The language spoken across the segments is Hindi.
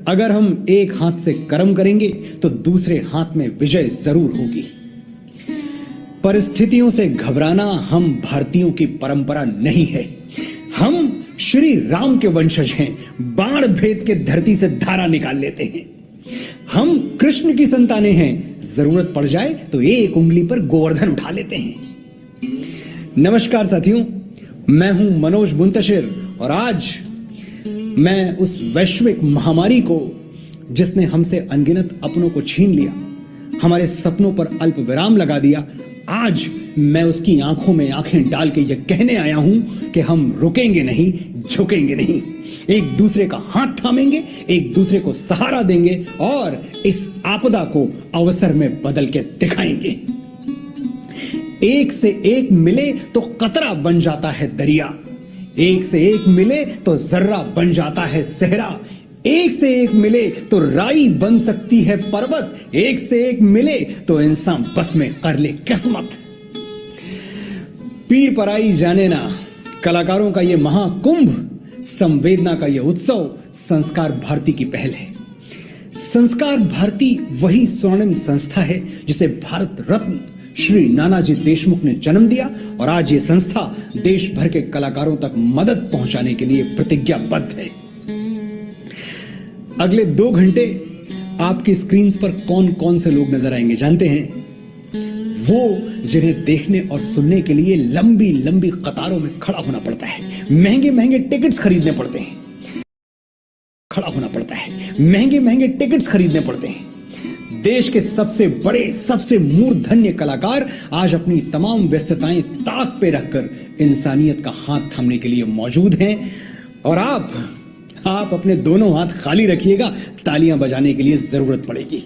अगर हम एक हाथ से कर्म करेंगे तो दूसरे हाथ में विजय जरूर होगी। परिस्थितियों से घबराना हम भारतीयों की परंपरा नहीं है। हम श्री राम के वंशज हैं। बाण भेद के धरती से धारा निकाल लेते हैं। हम कृष्ण की संतानें हैं। जरूरत पड़ जाए तो एक उंगली पर गोवर्धन उठा लेते हैं। नमस्कार साथियों, मैं हूं मनोज मुंतशिर और आज मैं उस वैश्विक महामारी को, जिसने हमसे अनगिनत अपनों को छीन लिया, हमारे सपनों पर अल्प विराम लगा दिया, आज मैं उसकी आंखों में आंखें डाल के यह कहने आया हूं कि हम रुकेंगे नहीं, झुकेंगे नहीं। एक दूसरे का हाथ थामेंगे, एक दूसरे को सहारा देंगे और इस आपदा को अवसर में बदल के दिखाएंगे। एक से एक मिले तो कतरा बन जाता है दरिया, एक से एक मिले तो जर्रा बन जाता है सहरा, एक से एक मिले तो राई बन सकती है पर्वत, एक से एक मिले तो इंसान बस में कर ले किस्मत। पीर पराई जाने ना, कलाकारों का यह महाकुंभ, संवेदना का यह उत्सव संस्कार भारती की पहल है। संस्कार भारती वही स्वर्णिम संस्था है जिसे भारत रत्न श्री नानाजी देशमुख ने जन्म दिया और आज ये संस्था देश भर के कलाकारों तक मदद पहुंचाने के लिए प्रतिज्ञाबद्ध है। अगले 2 घंटे आपकी स्क्रीन्स पर कौन कौन से लोग नजर आएंगे जानते हैं? वो जिन्हें देखने और सुनने के लिए लंबी लंबी कतारों में खड़ा होना पड़ता है, महंगे महंगे टिकट्स खरीदने पड़ते हैं, महंगे महंगे टिकट्स खरीदने पड़ते हैं। देश के सबसे बड़े, सबसे मूर्धन्य कलाकार आज अपनी तमाम व्यस्तताएं ताक पे रखकर इंसानियत का हाथ थामने के लिए मौजूद हैं और आप अपने दोनों हाथ खाली रखिएगा, तालियां बजाने के लिए जरूरत पड़ेगी।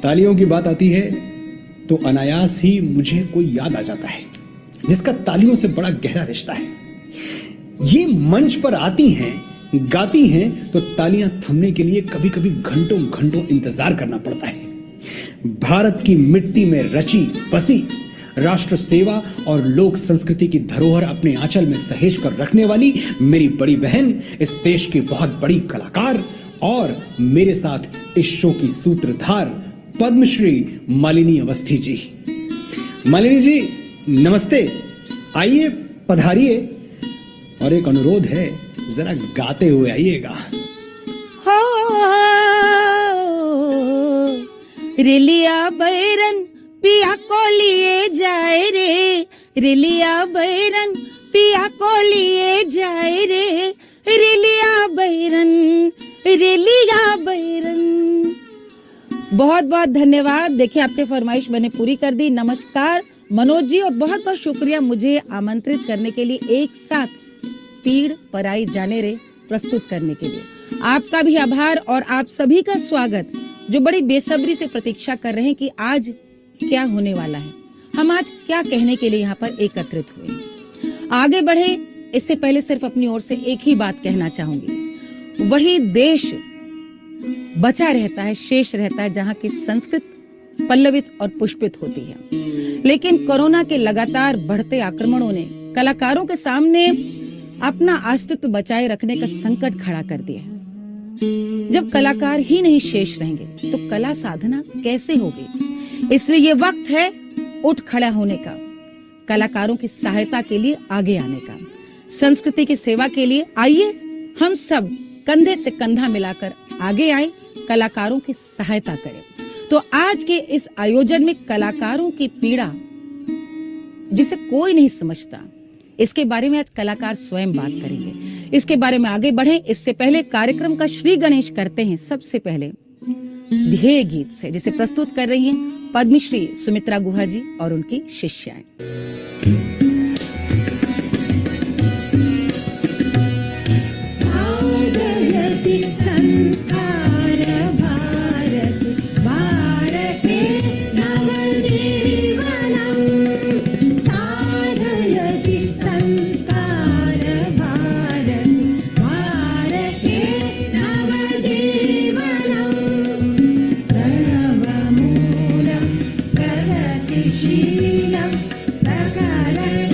तालियों की बात आती है तो अनायास ही मुझे कोई याद आ जाता है जिसका तालियों से बड़ा गहरा रिश्ता है। ये मंच पर आती हैं, गाती हैं तो तालियां थमने के लिए कभी कभी घंटों घंटों इंतजार करना पड़ता है। भारत की मिट्टी में रची बसी, राष्ट्र सेवा और लोक संस्कृति की धरोहर अपने आंचल में सहेज कर रखने वाली मेरी बड़ी बहन, इस देश की बहुत बड़ी कलाकार और मेरे साथ इस शो की सूत्रधार पद्मश्री मालिनी अवस्थी जी। मालिनी जी नमस्ते, आइए पधारिए और एक अनुरोध है, जरा गाते हुए आइएगा। हो रेलिया बैरन पिया को लिए जाए रे, रेलिया बैरन पिया को लिए जाए रे, रेलिया बैरन, रेलिया बैरन। बहुत बहुत धन्यवाद। देखिए आपके फरमाइश मैंने पूरी कर दी। नमस्कार मनोज जी और बहुत बहुत शुक्रिया मुझे आमंत्रित करने के लिए, एक साथ पीड़ पराई जाने रे प्रस्तुत करने के लिए। आपका भी आभार और आप सभी का स्वागत जो बड़ी बेसब्री से प्रतीक्षा कर रहे हैं कि आज क्या होने वाला है, हम आज क्या कहने के लिए यहाँ पर एकत्रित हुए। आगे बढ़े इससे पहले सिर्फ अपनी ओर से एक ही बात कहना चाहूंगी, वही देश बचा रहता है, शेष रहता है जहाँ की संस्कृति पल्लवित और पुष्पित होती है। लेकिन कोरोना के लगातार बढ़ते आक्रमणों ने कलाकारों के सामने अपना अस्तित्व बचाए रखने का संकट खड़ा कर दिया है। जब कलाकार ही नहीं शेष रहेंगे तो कला साधना कैसे होगी? इसलिए ये वक्त है उठ खड़ा होने का, कलाकारों की सहायता के लिए आगे आने का, संस्कृति की सेवा के लिए आइए हम सब कंधे से कंधा मिलाकर आगे आए, कलाकारों की सहायता करें। तो आज के इस आयोजन में कलाकारों की पीड़ा जिसे कोई नहीं समझता, इसके बारे में आज कलाकार स्वयं बात करेंगे। इसके बारे में आगे बढ़े इससे पहले कार्यक्रम का श्री गणेश करते हैं सबसे पहले ध्येय गीत से, जिसे प्रस्तुत कर रही हैं पद्मश्री सुमित्रा गुहा जी और उनकी शिष्याएं। शीलं प्रकारय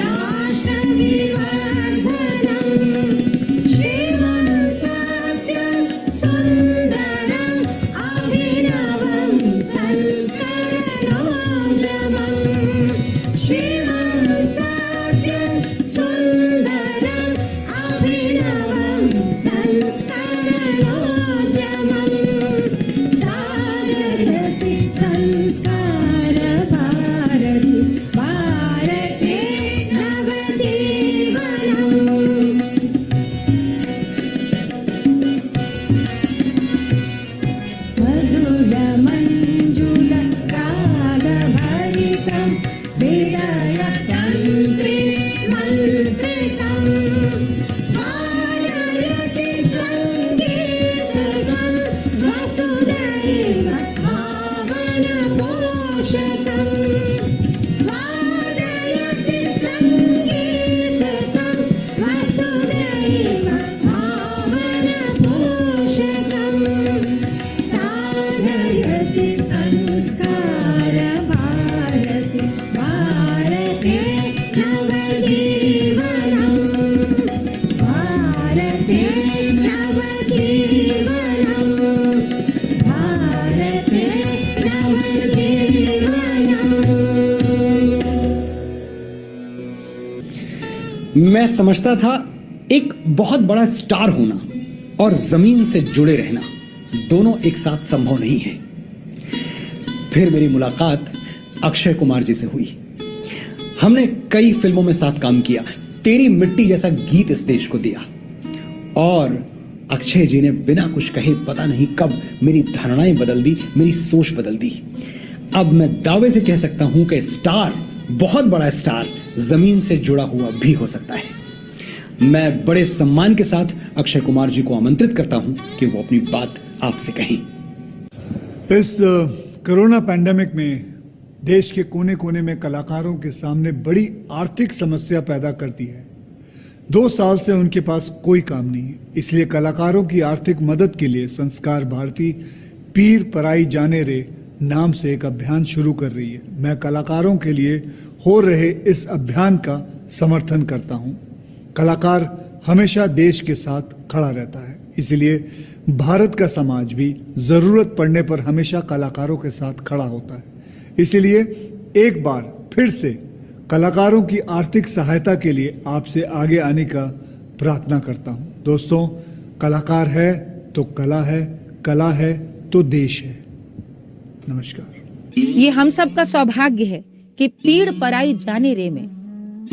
भावनपोषकम् साधयति संस्कारभारति भारते नवजीवनम् भारते नवजीवनम् भारते नवजीवनम्। मैं समझता था एक बहुत बड़ा स्टार होना और जमीन से जुड़े रहना दोनों एक साथ संभव नहीं है। फिर मेरी मुलाकात अक्षय कुमार जी से हुई। हमने कई फिल्मों में साथ काम किया, तेरी मिट्टी जैसा गीत इस देश को दिया, और अक्षय जी ने बिना कुछ कहे पता नहीं कब मेरी धारणाएं बदल दी, मेरी सोच बदल दी। अब मैं दावे से कह सकता हूं कि स्टार, बहुत बड़ा स्टार, जमीन से जुड़ा हुआ भी हो सकता है। मैं बड़े सम्मान के साथ अक्षय कुमार जी को आमंत्रित करता हूं कि वो अपनी बात आपसे कहें। इस कोरोना पैंडेमिक में देश के कोने कोने में कलाकारों के सामने बड़ी आर्थिक समस्या पैदा करती है। 2 साल से उनके पास कोई काम नहीं है, इसलिए कलाकारों की आर्थिक मदद के लिए संस्कार भारती पीर पराई जाने रे नाम से एक अभियान शुरू कर रही है। मैं कलाकारों के लिए हो रहे इस अभियान का समर्थन करता हूं। कलाकार हमेशा देश के साथ खड़ा रहता है, इसलिए भारत का समाज भी जरूरत पड़ने पर हमेशा कलाकारों के साथ खड़ा होता है। इसलिए एक बार फिर से कलाकारों की आर्थिक सहायता के लिए आपसे आगे आने का प्रार्थना करता हूं। दोस्तों, कलाकार है तो कला है, कला है तो देश है। नमस्कार। ये हम सब का सौभाग्य है कि पीड़ पराई जाने रे में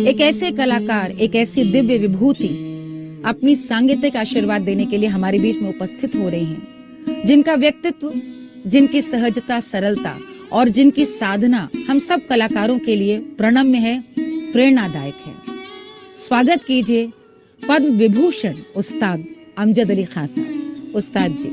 एक ऐसे कलाकार, एक ऐसी दिव्य विभूति अपनी सांगीतिक आशीर्वाद देने के लिए हमारे बीच में उपस्थित हो रहे हैं, जिनका व्यक्तित्व, जिनकी सहजता, सरलता और जिनकी साधना हम सब कलाकारों के लिए प्रणम्य है, प्रेरणादायक है। स्वागत कीजिए पद्म विभूषण उस्ताद अमजद अली खान साहब। उस्ताद जी।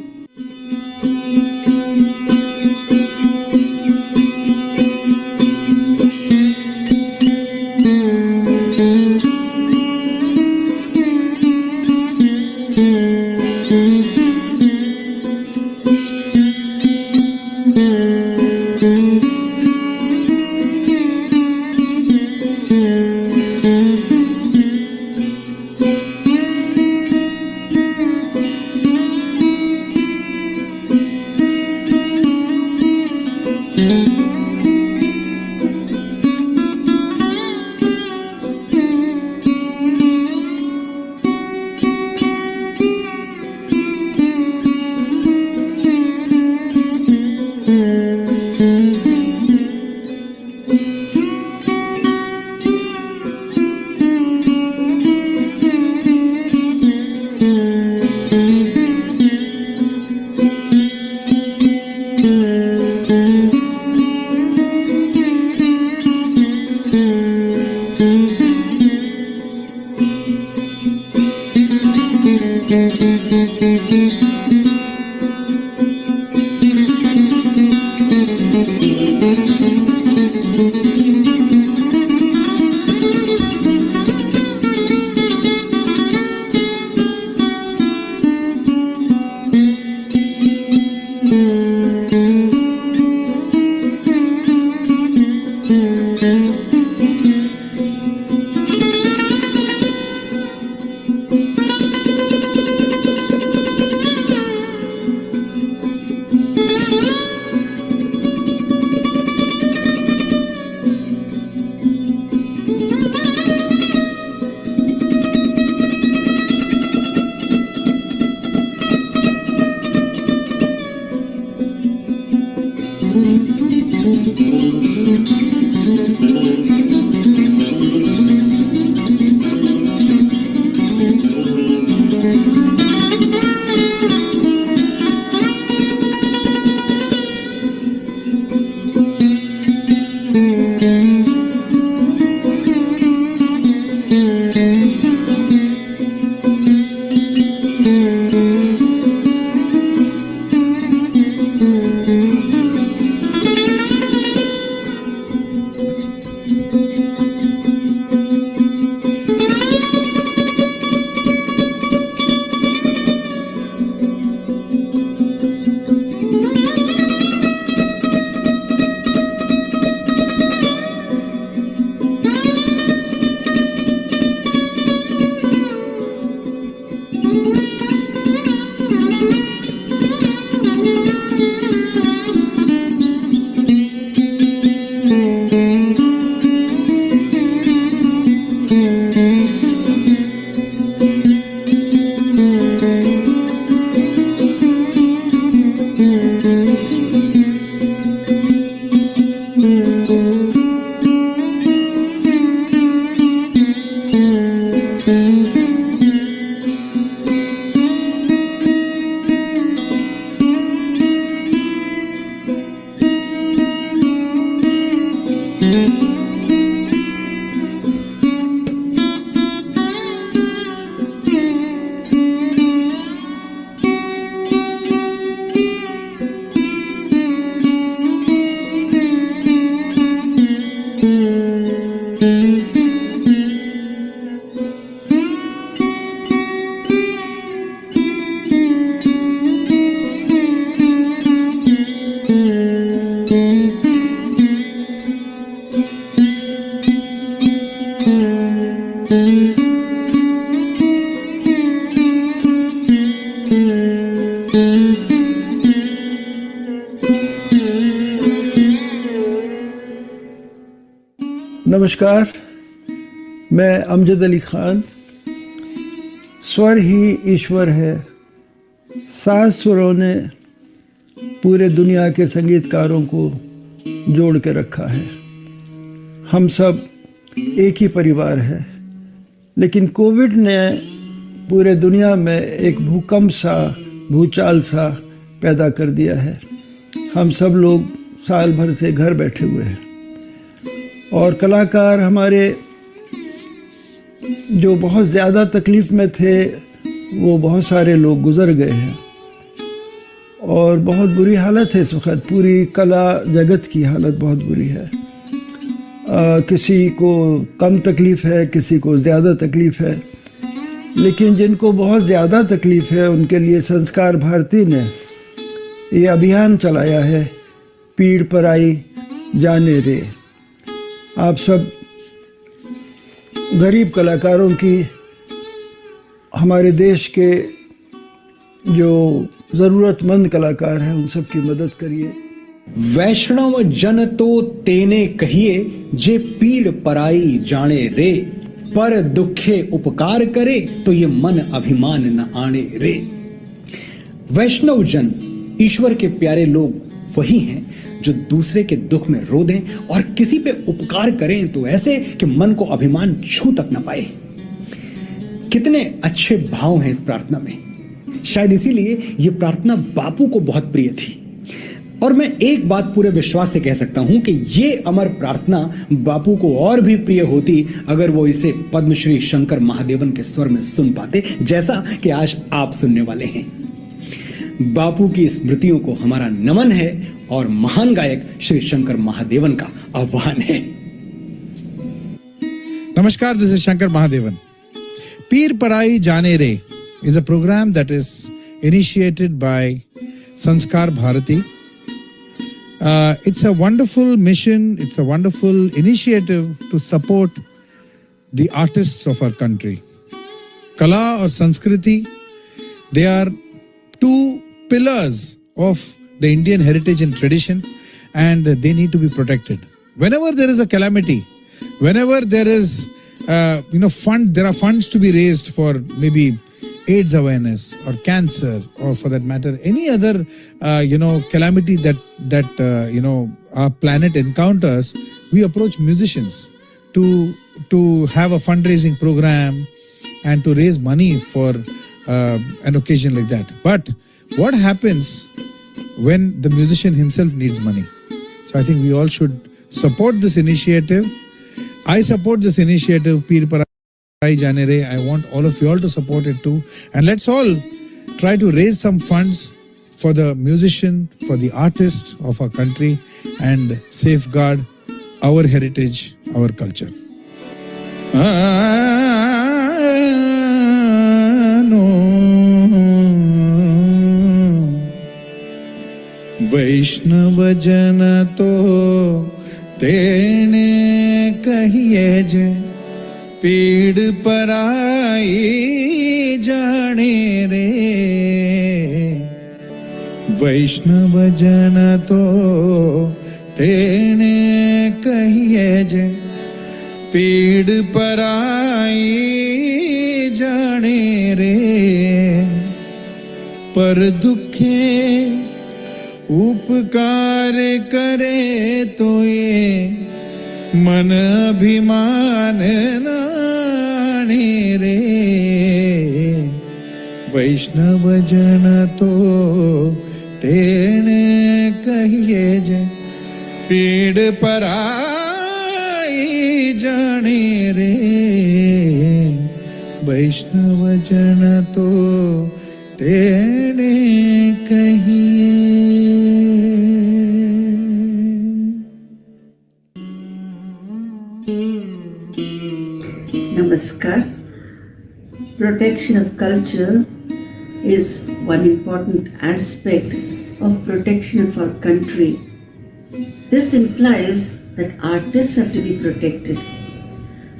नमस्कार, मैं अमजद अली खान। स्वर ही ईश्वर है, सात सुरों ने पूरे दुनिया के संगीतकारों को जोड़ के रखा है। हम सब एक ही परिवार है, लेकिन कोविड ने पूरे दुनिया में एक भूकंप सा, भूचाल सा पैदा कर दिया है। हम सब लोग साल भर से घर बैठे हुए हैं और कलाकार हमारे जो बहुत ज़्यादा तकलीफ़ में थे वो बहुत सारे लोग गुज़र गए हैं और बहुत बुरी हालत है इस वक्त। पूरी कला जगत की हालत बहुत बुरी है। किसी को कम तकलीफ़ है, किसी को ज़्यादा तकलीफ़ है, लेकिन जिनको बहुत ज़्यादा तकलीफ़ है उनके लिए संस्कार भारती ने ये अभियान चलाया है, पीड़ पराई जाने रे। आप सब गरीब कलाकारों की, हमारे देश के जो ज़रूरतमंद कलाकार हैं उन सब की मदद करिए। वैष्णव जन तो तेने कहिए, जे पीड़ पराई जाने रे। पर दुखे उपकार करे, तो ये मन अभिमान न आने रे। वैष्णव जन, ईश्वर के प्यारे लोग वही हैं जो दूसरे के दुख में रो दें और किसी पे उपकार करें तो ऐसे कि मन को अभिमान छू तक न पाए। कितने अच्छे भाव हैं इस प्रार्थना में। शायद इसीलिए ये प्रार्थना बापू को बहुत प्रिय थी। और मैं एक बात पूरे विश्वास से कह सकता हूं कि ये अमर प्रार्थना बापू को और भी प्रिय होती अगर वो इसे पद्मश्री शंकर महादेवन के स्वर में सुन पाते, जैसा कि आज आप सुनने वाले हैं। बापू की स्मृतियों को हमारा नमन है और महान गायक श्री शंकर महादेवन का आह्वान है। Namaskar, this is Shankar Mahadevan. Peer Parai Jane Re is a program that is initiated by Sanskar Bharati. It's a wonderful mission, it's a wonderful initiative to support the artists of our country. Kala or Sanskriti, they are two pillars of the Indian heritage and tradition, and they need to be protected. Whenever there is a calamity, whenever there is there are funds to be raised for maybe AIDS awareness or cancer, or for that matter any other calamity that our planet encounters, we approach musicians to have a fundraising program and to raise money for an occasion like that. But what happens when the musician himself needs money? So I think we all should support this initiative. I support this initiative, Peer Parai Jane Re. I want all of you all to support it too. And let's all try to raise some funds for the musician, for the artists of our country, and safeguard our heritage, our culture. वैष्णव जन तो तेने कहिए जे, पीड़ पराई जाने रे। वैष्णव जन तो तेने कहिए जे, पीड़ पराई जाने रे। पर दुखे उपकार करे, तो ये मन अभिमान नाने रे। वैष्णव जन तो तेने कहिए जे, पीड़ पराई जाने रे। वैष्णव जन तो तेने कहिए। Namaskar. Protection of culture is one important aspect of protection of our country. This implies that artists have to be protected.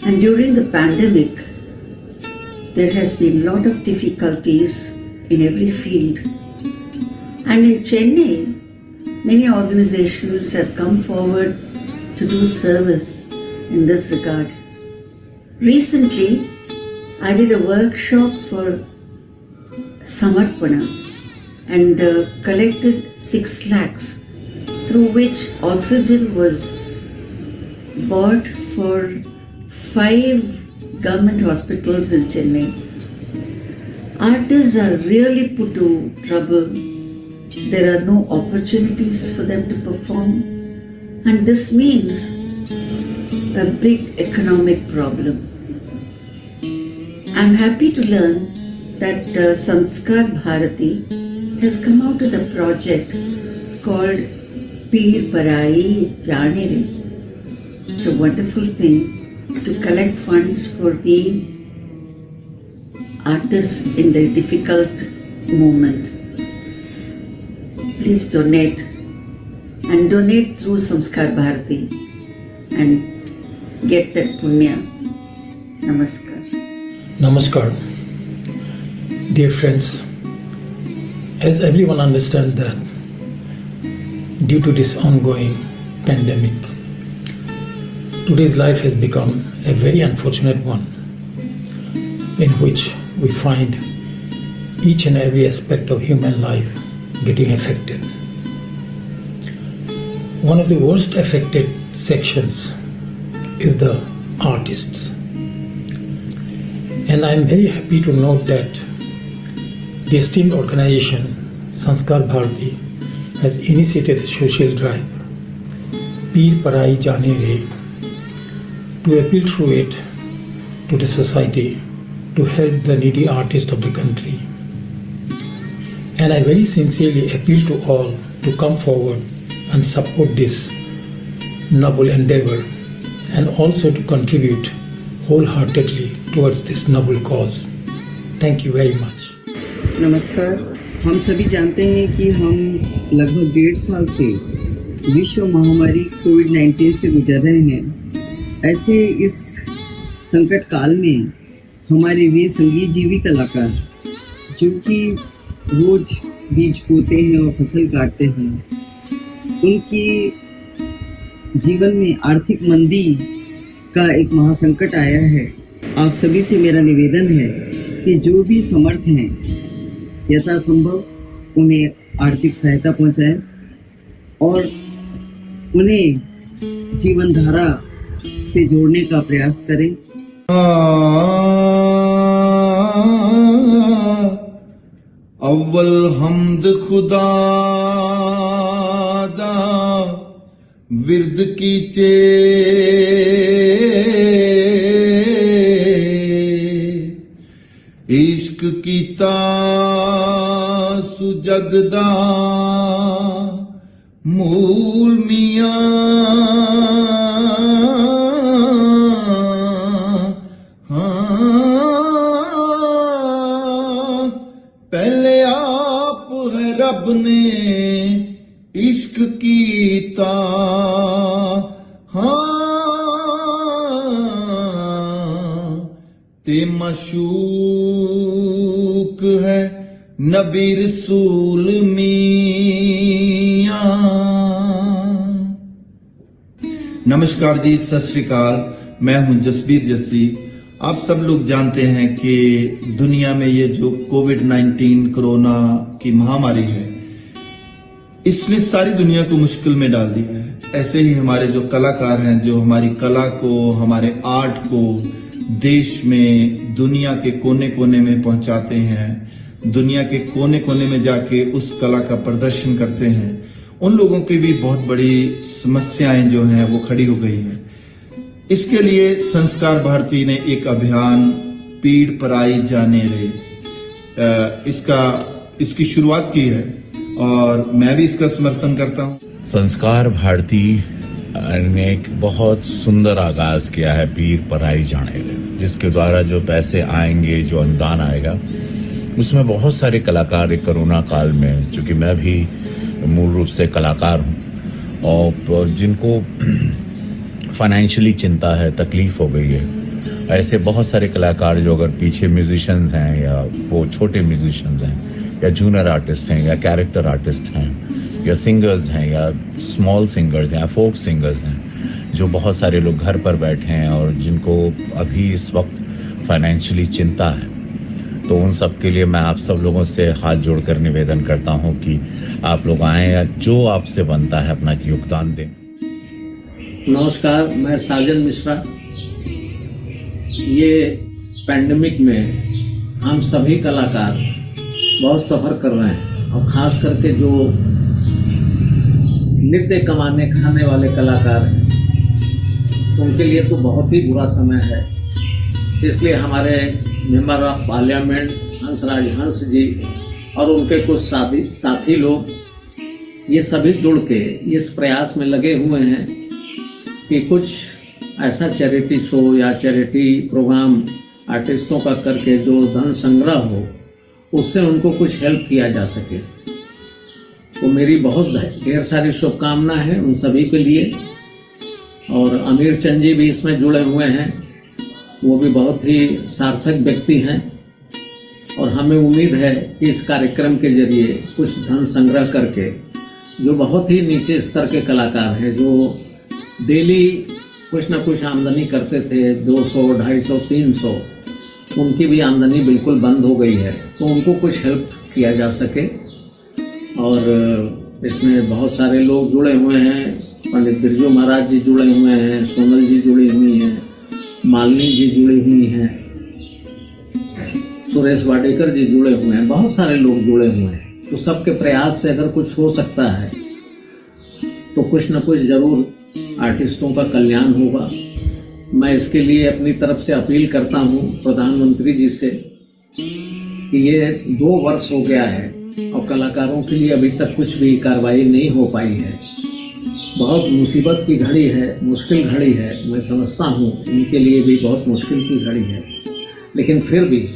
And during the pandemic, there has been a lot of difficulties in every field. And in Chennai, many organizations have come forward to do service in this regard. Recently, I did a workshop for Samarpana and collected 6 lakhs, through which oxygen was bought for 5 government hospitals in Chennai. Artists are really put to trouble. There are no opportunities for them to perform, and this means a big economic problem. I'm happy to learn that Sanskar Bharati has come out with a project called Peer Parai Jane Re. It's a wonderful thing to collect funds for the artists in their difficult moment. Please donate, and donate through Sanskar Bharati and get that punya. Namaskar. Namaskar. Dear friends, as everyone understands that due to this ongoing pandemic, today's life has become a very unfortunate one, in which we find each and every aspect of human life getting affected. One of the worst affected sections is the artists. And I am very happy to note that the esteemed organization Sanskar Bharati has initiated a social drive, Peer Parai Jane Re, to appeal through it to the society to help the needy artists of the country. And I very sincerely appeal to all to come forward and support this noble endeavor, and also to contribute wholeheartedly towards this noble cause. Thank you very much. नमस्कार। हम सभी जानते हैं कि हम लगभग 1.5 साल से विश्व महामारी कोविड-19 से गुजर रहे हैं। ऐसे इस संकट काल में हमारे वे संगीतजीवी कलाकार जो कि रोज बीज बोते हैं और फसल काटते हैं, उनकी जीवन में आर्थिक मंदी का एक महासंकट आया है। आप सभी से मेरा निवेदन है कि जो भी समर्थ हैं यथासंभव उन्हें आर्थिक सहायता पहुंचाएं और उन्हें जीवन धारा से जोड़ने का प्रयास करें। अव्वल हमद खुदा दा विरद कीचे इश्क कीता सुजगदा मूल मियां पहले आप है रब ने इश्क कीता, ते मशूक है नबी रसूल मियां। नमस्कार जी, सत श्री अकाल। मैं हूं जसबीर जस्सी। आप सब लोग जानते हैं कि दुनिया में ये जो कोविड-19 कोरोना की महामारी है, इसने सारी दुनिया को मुश्किल में डाल दिया है। ऐसे ही हमारे जो कलाकार हैं, जो हमारी कला को, हमारे आर्ट को देश में, दुनिया के कोने कोने में पहुंचाते हैं, दुनिया के कोने कोने में जाके उस कला का प्रदर्शन करते हैं, उन लोगों की भी बहुत बड़ी समस्याएं जो हैं वो खड़ी हो गई हैं। इसके लिए संस्कार भारती ने एक अभियान पीड़ पराई जाने रे इसकी शुरुआत की है और मैं भी इसका समर्थन करता हूं। संस्कार भारती ने एक बहुत सुंदर आगाज किया है पीर पराई जाने रे, जिसके द्वारा जो पैसे आएंगे, जो अनुदान आएगा, उसमें बहुत सारे कलाकार एक कोरोना काल में, चूंकि मैं भी मूल रूप से कलाकार हूं और जिनको फाइनेंशियली चिंता है, तकलीफ हो गई है, ऐसे बहुत सारे कलाकार जो अगर पीछे म्यूजिशियंस हैं या वो छोटे म्यूजिशियंस हैं या जूनियर आर्टिस्ट हैं या कैरेक्टर आर्टिस्ट हैं या सिंगर्स हैं या स्मॉल सिंगर्स हैं या फोक सिंगर्स हैं, जो बहुत सारे लोग घर पर बैठे हैं और जिनको अभी इस वक्त फाइनेंशियली चिंता है, तो उन सब के लिए मैं आप सब लोगों से हाथ जोड़कर निवेदन करता हूं कि आप लोग आएँ, जो आपसे बनता है अपना योगदान दें। नमस्कार, मैं साजन मिश्रा। ये पैंडेमिक में हम सभी कलाकार बहुत सफ़र कर रहे हैं और ख़ास करके जो नित्य कमाने खाने वाले कलाकार हैं उनके लिए तो बहुत ही बुरा समय है। इसलिए हमारे member of parliament Hansraj Hans जी और उनके कुछ साथी लोग ये सभी जुड़ के इस प्रयास में लगे हुए हैं कि कुछ ऐसा चैरिटी शो या चैरिटी प्रोग्राम आर्टिस्टों का करके जो धन संग्रह हो उससे उनको कुछ हेल्प किया जा सके। तो मेरी बहुत ढेर सारी शुभकामनाएं हैं उन सभी के लिए। और अमीर चंद जी भी इसमें जुड़े हुए हैं, वो भी बहुत ही सार्थक व्यक्ति हैं और हमें उम्मीद है कि इस कार्यक्रम के जरिए कुछ धन संग्रह करके जो बहुत ही नीचे स्तर के कलाकार हैं, जो डेली कुछ ना कुछ आमदनी करते थे, 200, 250, 300, उनकी भी आमदनी बिल्कुल बंद हो गई है, तो उनको कुछ हेल्प किया जा सके। और इसमें बहुत सारे लोग जुड़े हुए हैं, पंडित बिरजू महाराज जी जुड़े हुए हैं, सोनल जी जुड़ी हुई हैं, मालिनी जी जुड़ी हुई हैं, सुरेश वाडेकर जी जुड़े हुए हैं, बहुत सारे लोग जुड़े हुए हैं। तो सबके प्रयास से अगर कुछ हो सकता है तो कुछ न कुछ जरूर आर्टिस्टों का कल्याण होगा। मैं इसके लिए अपनी तरफ से अपील करता हूँ प्रधानमंत्री जी से कि ये 2 वर्ष हो गया है और कलाकारों के लिए अभी तक कुछ भी कार्रवाई नहीं हो पाई है। बहुत मुसीबत की घड़ी है, मुश्किल घड़ी है, मैं समझता हूँ इनके लिए भी बहुत मुश्किल की घड़ी है। लेकिन फिर भी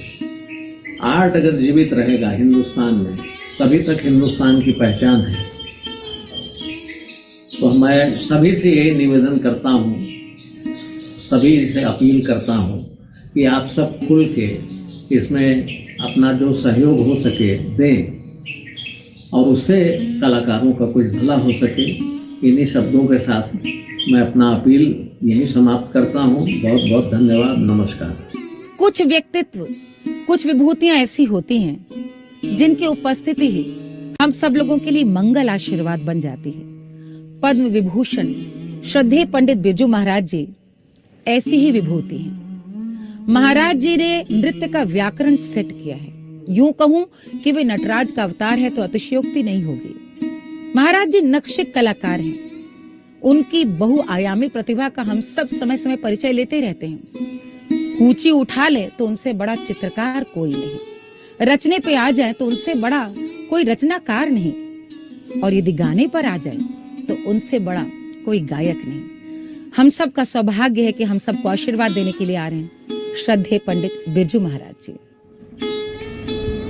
आर्ट अगर जीवित रहेगा हिंदुस्तान में तभी तक हिंदुस्तान की पहचान है। तो मैं सभी से यही निवेदन करता हूँ, सभी से अपील करता हूँ कि आप सब खुल के इसमें अपना जो सहयोग हो सके दें और उससे कलाकारों का कुछ भला हो सके। इन्हीं शब्दों के साथ मैं अपना अपील यहीं समाप्त करता हूँ। बहुत बहुत धन्यवाद, नमस्कार। कुछ व्यक्तित्व, कुछ विभूतियां ऐसी होती हैं जिनकी उपस्थिति ही हम सब लोगों के लिए मंगल आशीर्वाद बन जाती है। पद्म विभूषण श्रद्धेय पंडित बिरजू महाराज जी ऐसी ही विभूति हैं। महाराज जी ने नृत्य का व्याकरण सेट किया है। यूं कहूं कि वे नटराज का अवतार है तो अतिशयोक्ति नहीं होगी। महाराज जी नक्शे कलाकार हैं। उनकी बहुआयामी प्रतिभा का हम सब समय समय परिचय लेते रहते हैं। कूची उठा ले तो उनसे बड़ा चित्रकार कोई नहीं, रचने पे आ जाए तो उनसे बड़ा कोई रचनाकार नहीं, और यदि गाने पर आ जाए तो उनसे बड़ा कोई गायक नहीं। हम सब का सौभाग्य है कि हम सबको आशीर्वाद देने के लिए आ रहे हैं श्रद्धेय पंडित बिरजू महाराज जी।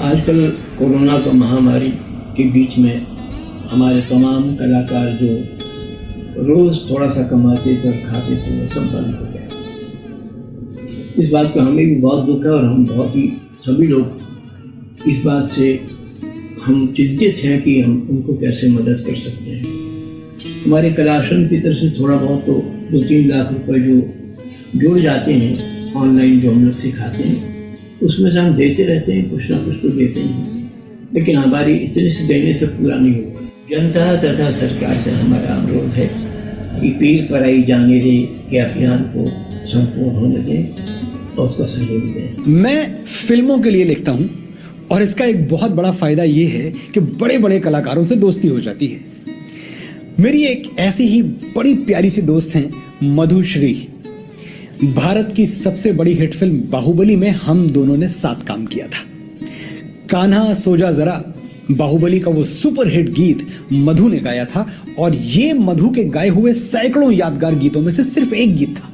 आजकल कोरोना का महामारी के बीच में हमारे तमाम कलाकार जो रोज थोड़ा सा कमाते थे और खाते थे वो सब बंद हो गया। इस बात का हमें भी बहुत दुख है और हम बहुत ही सभी लोग इस बात से हम चिंतित हैं कि हम उनको कैसे मदद कर सकते हैं। हमारे कलाश्रम की तरफ से थोड़ा बहुत तो 2-3 लाख रुपए जो जुड़ जाते हैं ऑनलाइन जो हम लोग सिखाते हैं उसमें से हम देते रहते हैं, कुछ ना कुछ तो देते हैं, लेकिन हमारी इतने से देने से पूरा नहीं होगा। जनता तथा सरकार से हमारा अनुरोध है कि पीर पराई जाने दे के अभियान को संपूर्ण होने दें और उसका सहयोग दें। मैं फिल्मों के लिए लिखता हूं और इसका एक बहुत बड़ा फायदा ये है कि बड़े बड़े कलाकारों से दोस्ती हो जाती है। मेरी एक ऐसी ही बड़ी प्यारी सी दोस्त हैं मधुश्री। भारत की सबसे बड़ी हिट फिल्म बाहुबली में हम दोनों ने साथ काम किया था। कान्हा सोजा जरा बाहुबली का वो सुपर हिट गीत मधु ने गाया था और ये मधु के गाए हुए सैकड़ों यादगार गीतों में से सिर्फ एक गीत था।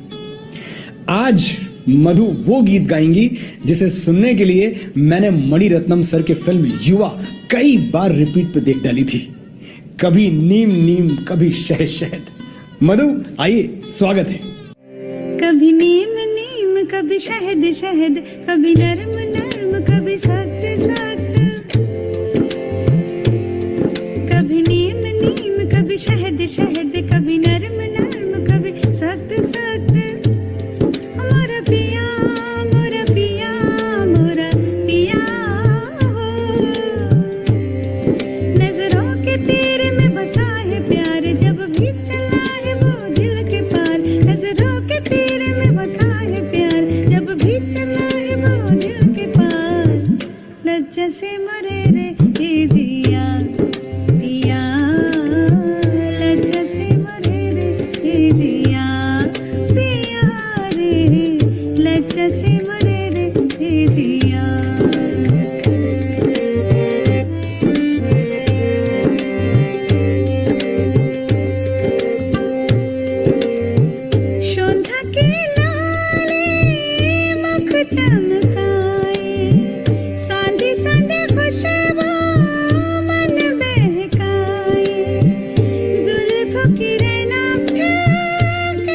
आज मधु वो गीत गाएंगी जिसे सुनने के लिए मैंने मणिरत्नम सर की फिल्म युवा कई बार रिपीट पे देख डाली थी। कभी नीम नीम कभी शहद शहद। मधु आइए, स्वागत है। कभी नीम नीम कभी शहद शहद, कभी नरम नरम कभी सख्त सख्त, कभी नीम नीम कभी शहद शहद, कभी नरम नरम कभी लच से मरे रे हे जिया पिया लच से मरे रे हे जिया पिया रे लच से मरे रे हे जिया शोंधा के लाले मुख चमकाए सांधी सांधी खुशबू मन बहकाए जुल्फों की रैना क्यों न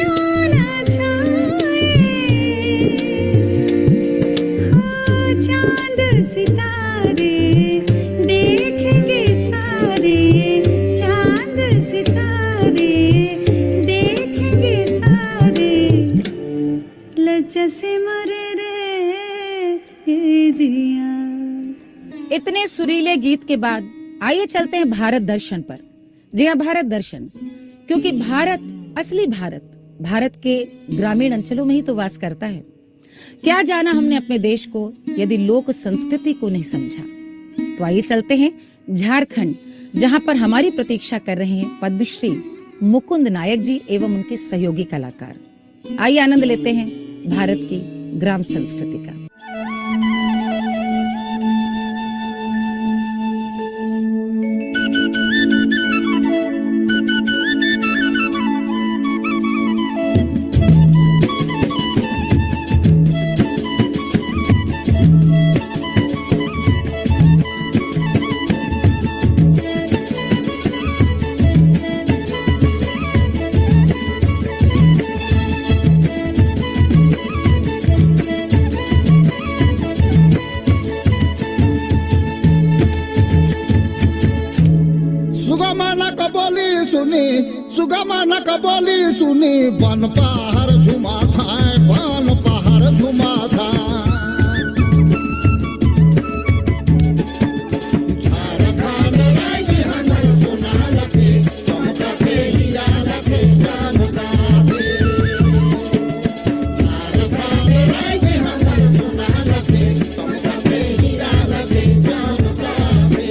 छाए हो चांद सितारे देखेंगे सारे चांद सितारे देखेंगे सारे लज्ज से मरे रे हे जिया। इतने सुरीले गीत के बाद आइए चलते हैं भारत दर्शन पर। जी हाँ, भारत दर्शन, क्योंकि भारत असली भारत के ग्रामीण अंचलों में ही तो वास करता है। क्या जाना हमने अपने देश को यदि लोक संस्कृति को नहीं समझा। तो आइए चलते हैं झारखंड, जहां पर हमारी प्रतीक्षा कर रहे हैं पद्मश्री मुकुंद नायक जी एवं उनके सहयोगी कलाकार। आइए आनंद लेते हैं भारत की ग्राम संस्कृति का। सुगमन कबोली सुनी बन पहाड़ झुमा था बन पहाड़ झुमा था झारखंड राज्य हमर सोना लगे चमकते हीरा लगे चमकाते झारखंड राज्य हमर सोना लगे चमकते हीरा लगे चमकाते।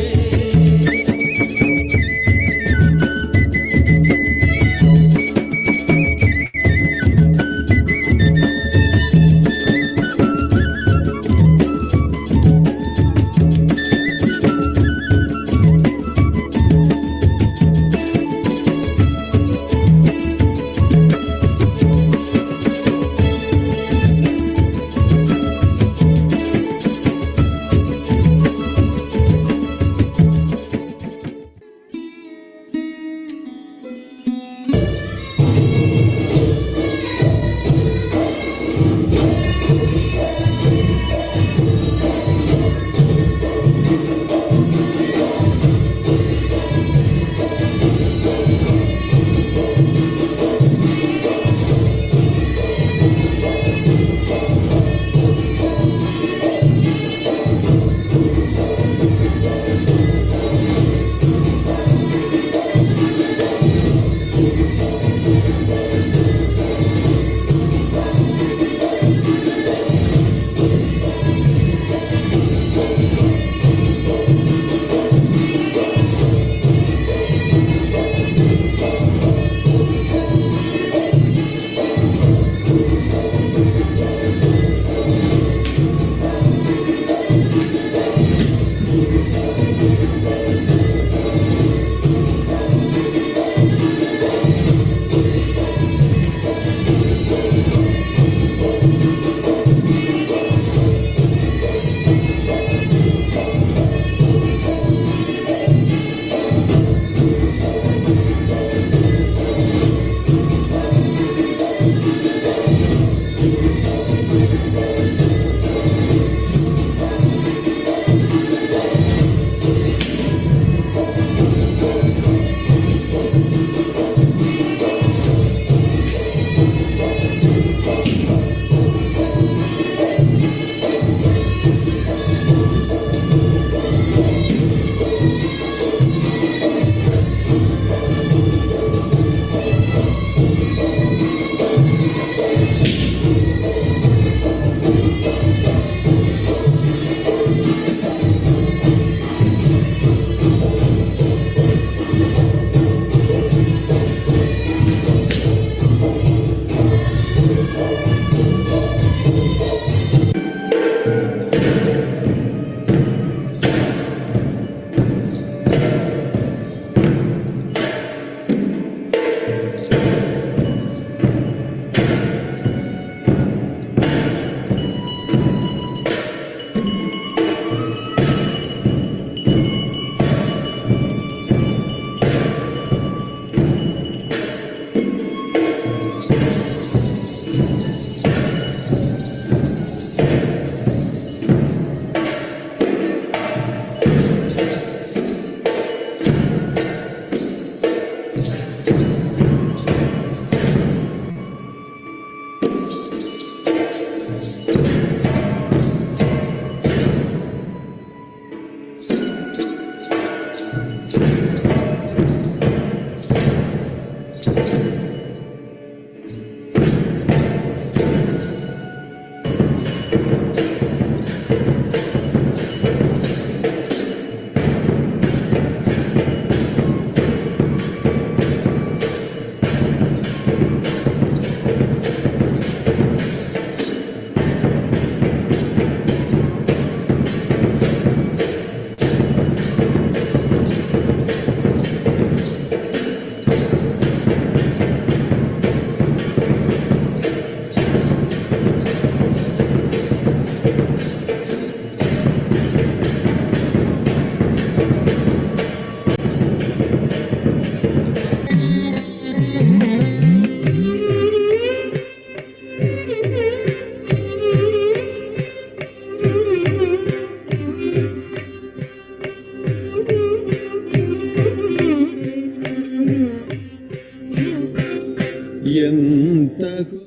सको।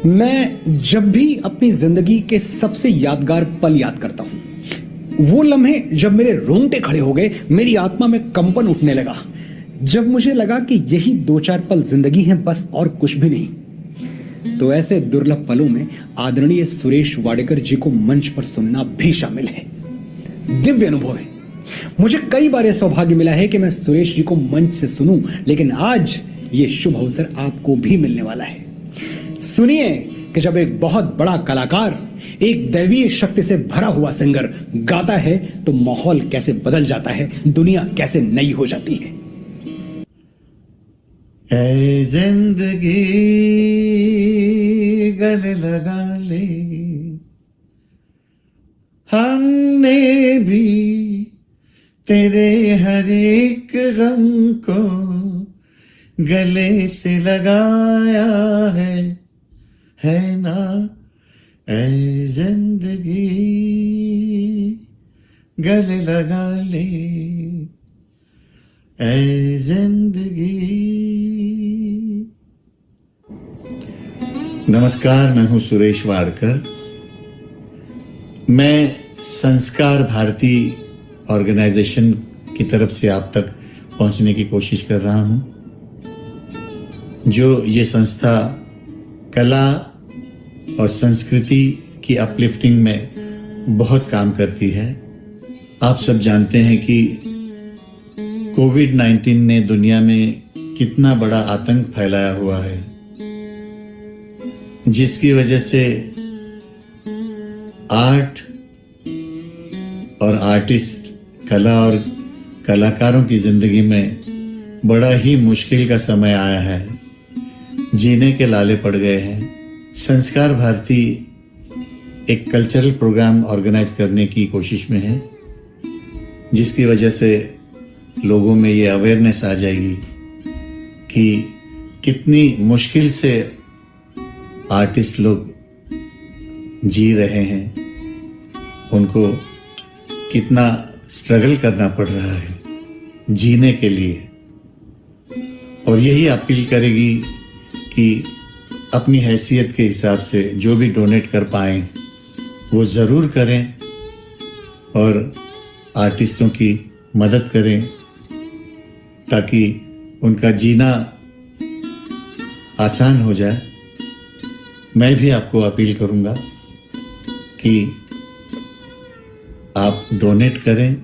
मैं जब भी अपनी जिंदगी के सबसे यादगार पल याद करता हूं, वो लम्हे जब मेरे रोंगटे खड़े हो गए, मेरी आत्मा में कंपन उठने लगा, जब मुझे लगा कि यही 2-4 पल जिंदगी हैं, बस और कुछ भी नहीं। तो ऐसे दुर्लभ पलों में आदरणीय सुरेश वाडेकर जी को मंच पर सुनना भी शामिल है। दिव्य अनुभव है। मुझे कई बार यह सौभाग्य मिला है कि मैं सुरेश जी को मंच से सुनूं, लेकिन आज ये शुभ अवसर आपको भी मिलने वाला है। सुनिए कि जब एक बहुत बड़ा कलाकार, एक दैवीय शक्ति से भरा हुआ सिंगर गाता है तो माहौल कैसे बदल जाता है, दुनिया कैसे नई हो जाती है। ऐ जिंदगी गले लगा ले, हमने भी तेरे हर एक गम को गले से लगाया है ना। ऐ जिंदगी गले लगा ले, ऐ जिंदगी। नमस्कार, मैं हूं सुरेश वाडकर। मैं संस्कार भारती ऑर्गेनाइजेशन की तरफ से आप तक पहुंचने की कोशिश कर रहा हूं, जो ये संस्था कला और संस्कृति की अपलिफ्टिंग में बहुत काम करती है। आप सब जानते हैं कि कोविड-19 ने दुनिया में कितना बड़ा आतंक फैलाया हुआ है, जिसकी वजह से आर्ट और आर्टिस्ट, कला और कलाकारों की जिंदगी में बड़ा ही मुश्किल का समय आया है। जीने के लाले पड़ गए हैं। संस्कार भारती एक कल्चरल प्रोग्राम ऑर्गेनाइज करने की कोशिश में है, जिसकी वजह से लोगों में ये अवेयरनेस आ जाएगी कि कितनी मुश्किल से आर्टिस्ट लोग जी रहे हैं, उनको कितना स्ट्रगल करना पड़ रहा है जीने के लिए। और यही अपील करेगी कि अपनी हैसियत के हिसाब से जो भी डोनेट कर पाएं वो ज़रूर करें और आर्टिस्टों की मदद करें, ताकि उनका जीना आसान हो जाए। मैं भी आपको अपील करूंगा कि आप डोनेट करें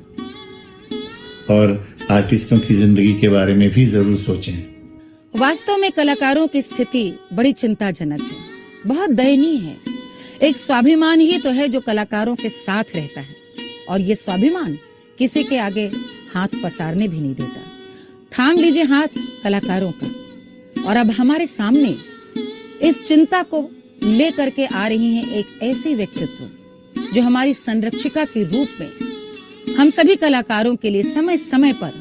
और आर्टिस्टों की जिंदगी के बारे में भी जरूर सोचें। वास्तव में कलाकारों की स्थिति बड़ी चिंताजनक है, बहुत दयनीय है। एक स्वाभिमान ही तो है जो कलाकारों के साथ रहता है, और ये स्वाभिमान किसी के आगे हाथ पसारने भी नहीं देता। थाम लीजिए हाथ कलाकारों का। और अब हमारे सामने इस चिंता को लेकर के आ रही हैं एक ऐसे व्यक्तित्व जो हमारी संरक्षिका के रूप में हम सभी कलाकारों के लिए समय समय पर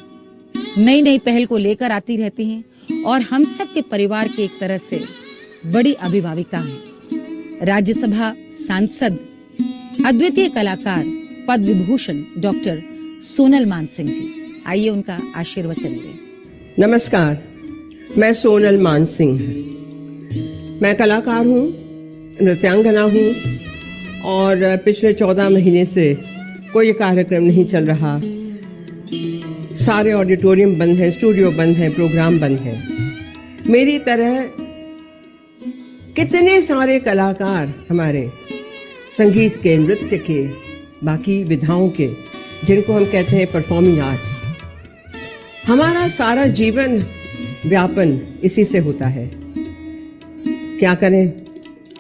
नई नई पहल को लेकर आती रहती हैं, और हम सब के परिवार की एक तरह से बड़ी अभिभाविका हैं। राज्यसभा सांसद, अद्वितीय कलाकार, पद्म विभूषण डॉक्टर सोनल मानसिंह जी, आइए उनका आशीर्वचन लें। नमस्कार, मैं सोनल मानसिंह। मैं कलाकार हूँ, नृत्यांगना हूँ, और पिछले 14 महीने से कोई कार्यक्रम नहीं चल रहा। सारे ऑडिटोरियम बंद हैं, स्टूडियो बंद हैं, प्रोग्राम बंद हैं। मेरी तरह कितने सारे कलाकार हमारे संगीत के, नृत्य के, बाकी विधाओं के, जिनको हम कहते हैं परफॉर्मिंग आर्ट्स, हमारा सारा जीवन व्यापन इसी से होता है। क्या करें,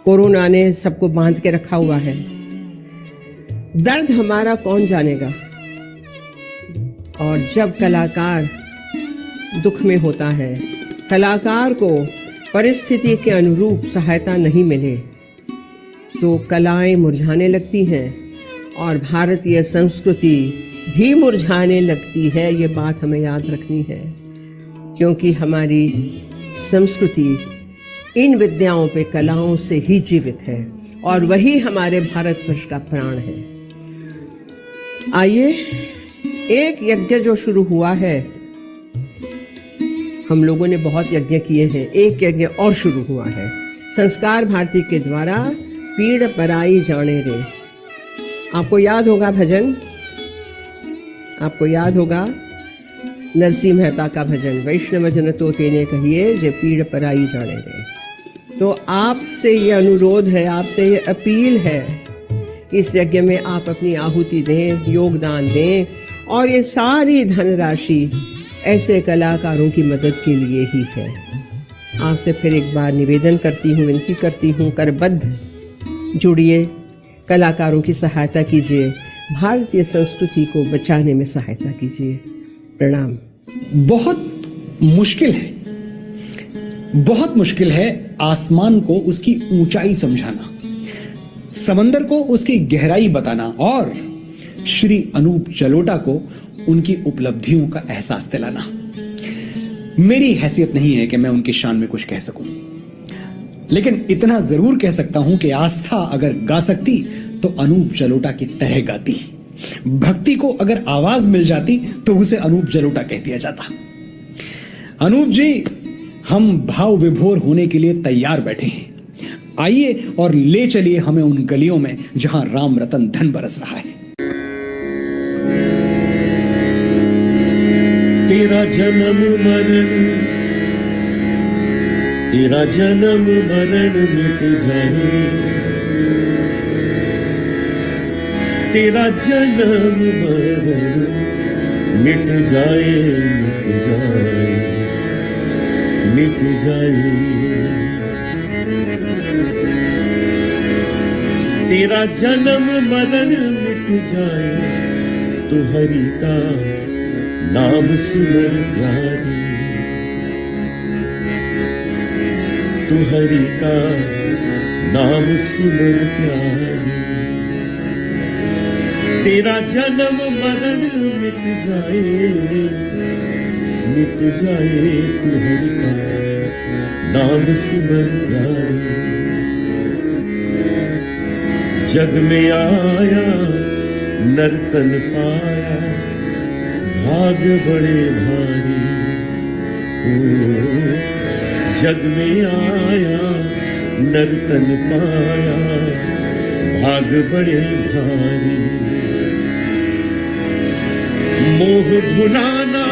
कोरोना ने सबको बांध के रखा हुआ है। दर्द हमारा कौन जानेगा। और जब कलाकार दुख में होता है, कलाकार को परिस्थिति के अनुरूप सहायता नहीं मिले, तो कलाएं मुरझाने लगती हैं और भारतीय संस्कृति भी मुरझाने लगती है। ये बात हमें याद रखनी है, क्योंकि हमारी संस्कृति इन विद्याओं पे, कलाओं से ही जीवित है, और वही हमारे भारतवर्ष का प्राण है। आइए, एक यज्ञ जो शुरू हुआ है, हम लोगों ने बहुत यज्ञ किए हैं, एक यज्ञ और शुरू हुआ है संस्कार भारती के द्वारा, पीड़ पराई जाने रे। आपको याद होगा भजन, आपको याद होगा नरसिंह मेहता का भजन, वैष्णव जन तो तेने कहिए जे पीड़ पराई जाने रे। तो आपसे ये अनुरोध है, आपसे ये अपील है, इस यज्ञ में आप अपनी आहुति दें, योगदान दें, और ये सारी धनराशि ऐसे कलाकारों की मदद के लिए ही है। आपसे फिर एक बार निवेदन करती हूँ, विनती करती हूँ, करबद्ध जुड़िए, कलाकारों की सहायता कीजिए, भारतीय संस्कृति को बचाने में सहायता कीजिए। प्रणाम। बहुत मुश्किल है, बहुत मुश्किल है आसमान को उसकी ऊंचाई समझाना, समंदर को उसकी गहराई बताना, और श्री अनूप जलोटा को उनकी उपलब्धियों का एहसास दिलाना। मेरी हैसियत नहीं है कि मैं उनकी शान में कुछ कह सकूं, लेकिन इतना जरूर कह सकता हूं कि आस्था अगर गा सकती तो अनूप जलोटा की तरह गाती। भक्ति को अगर आवाज मिल जाती तो उसे अनूप जलोटा कह दिया जाता। अनूप जी, हम भाव विभोर होने के लिए तैयार बैठे हैं। आइए और ले चलिए हमें उन गलियों में जहां राम रतन धन बरस रहा है। तेरा जन्म मरण, तेरा जन्म मरण मिट जाए, तेरा जन्म मरण मिट जाए, मिट जाए, मिट जाए। तेरा जन्म मरण मिट जाए, तो हरि का नाम सिमर प्यारे, तो हरि का नाम सिमर प्यारे। तेरा जन्म मरण मिट जाए, मिट जाए, तो हरि का नाम सिमर प्यारे। जग में आया नर्तन पाया, भाग बड़े भारी। ओ जग में आया नर्तन पाया, भाग बड़े भारी। मोह भुलाना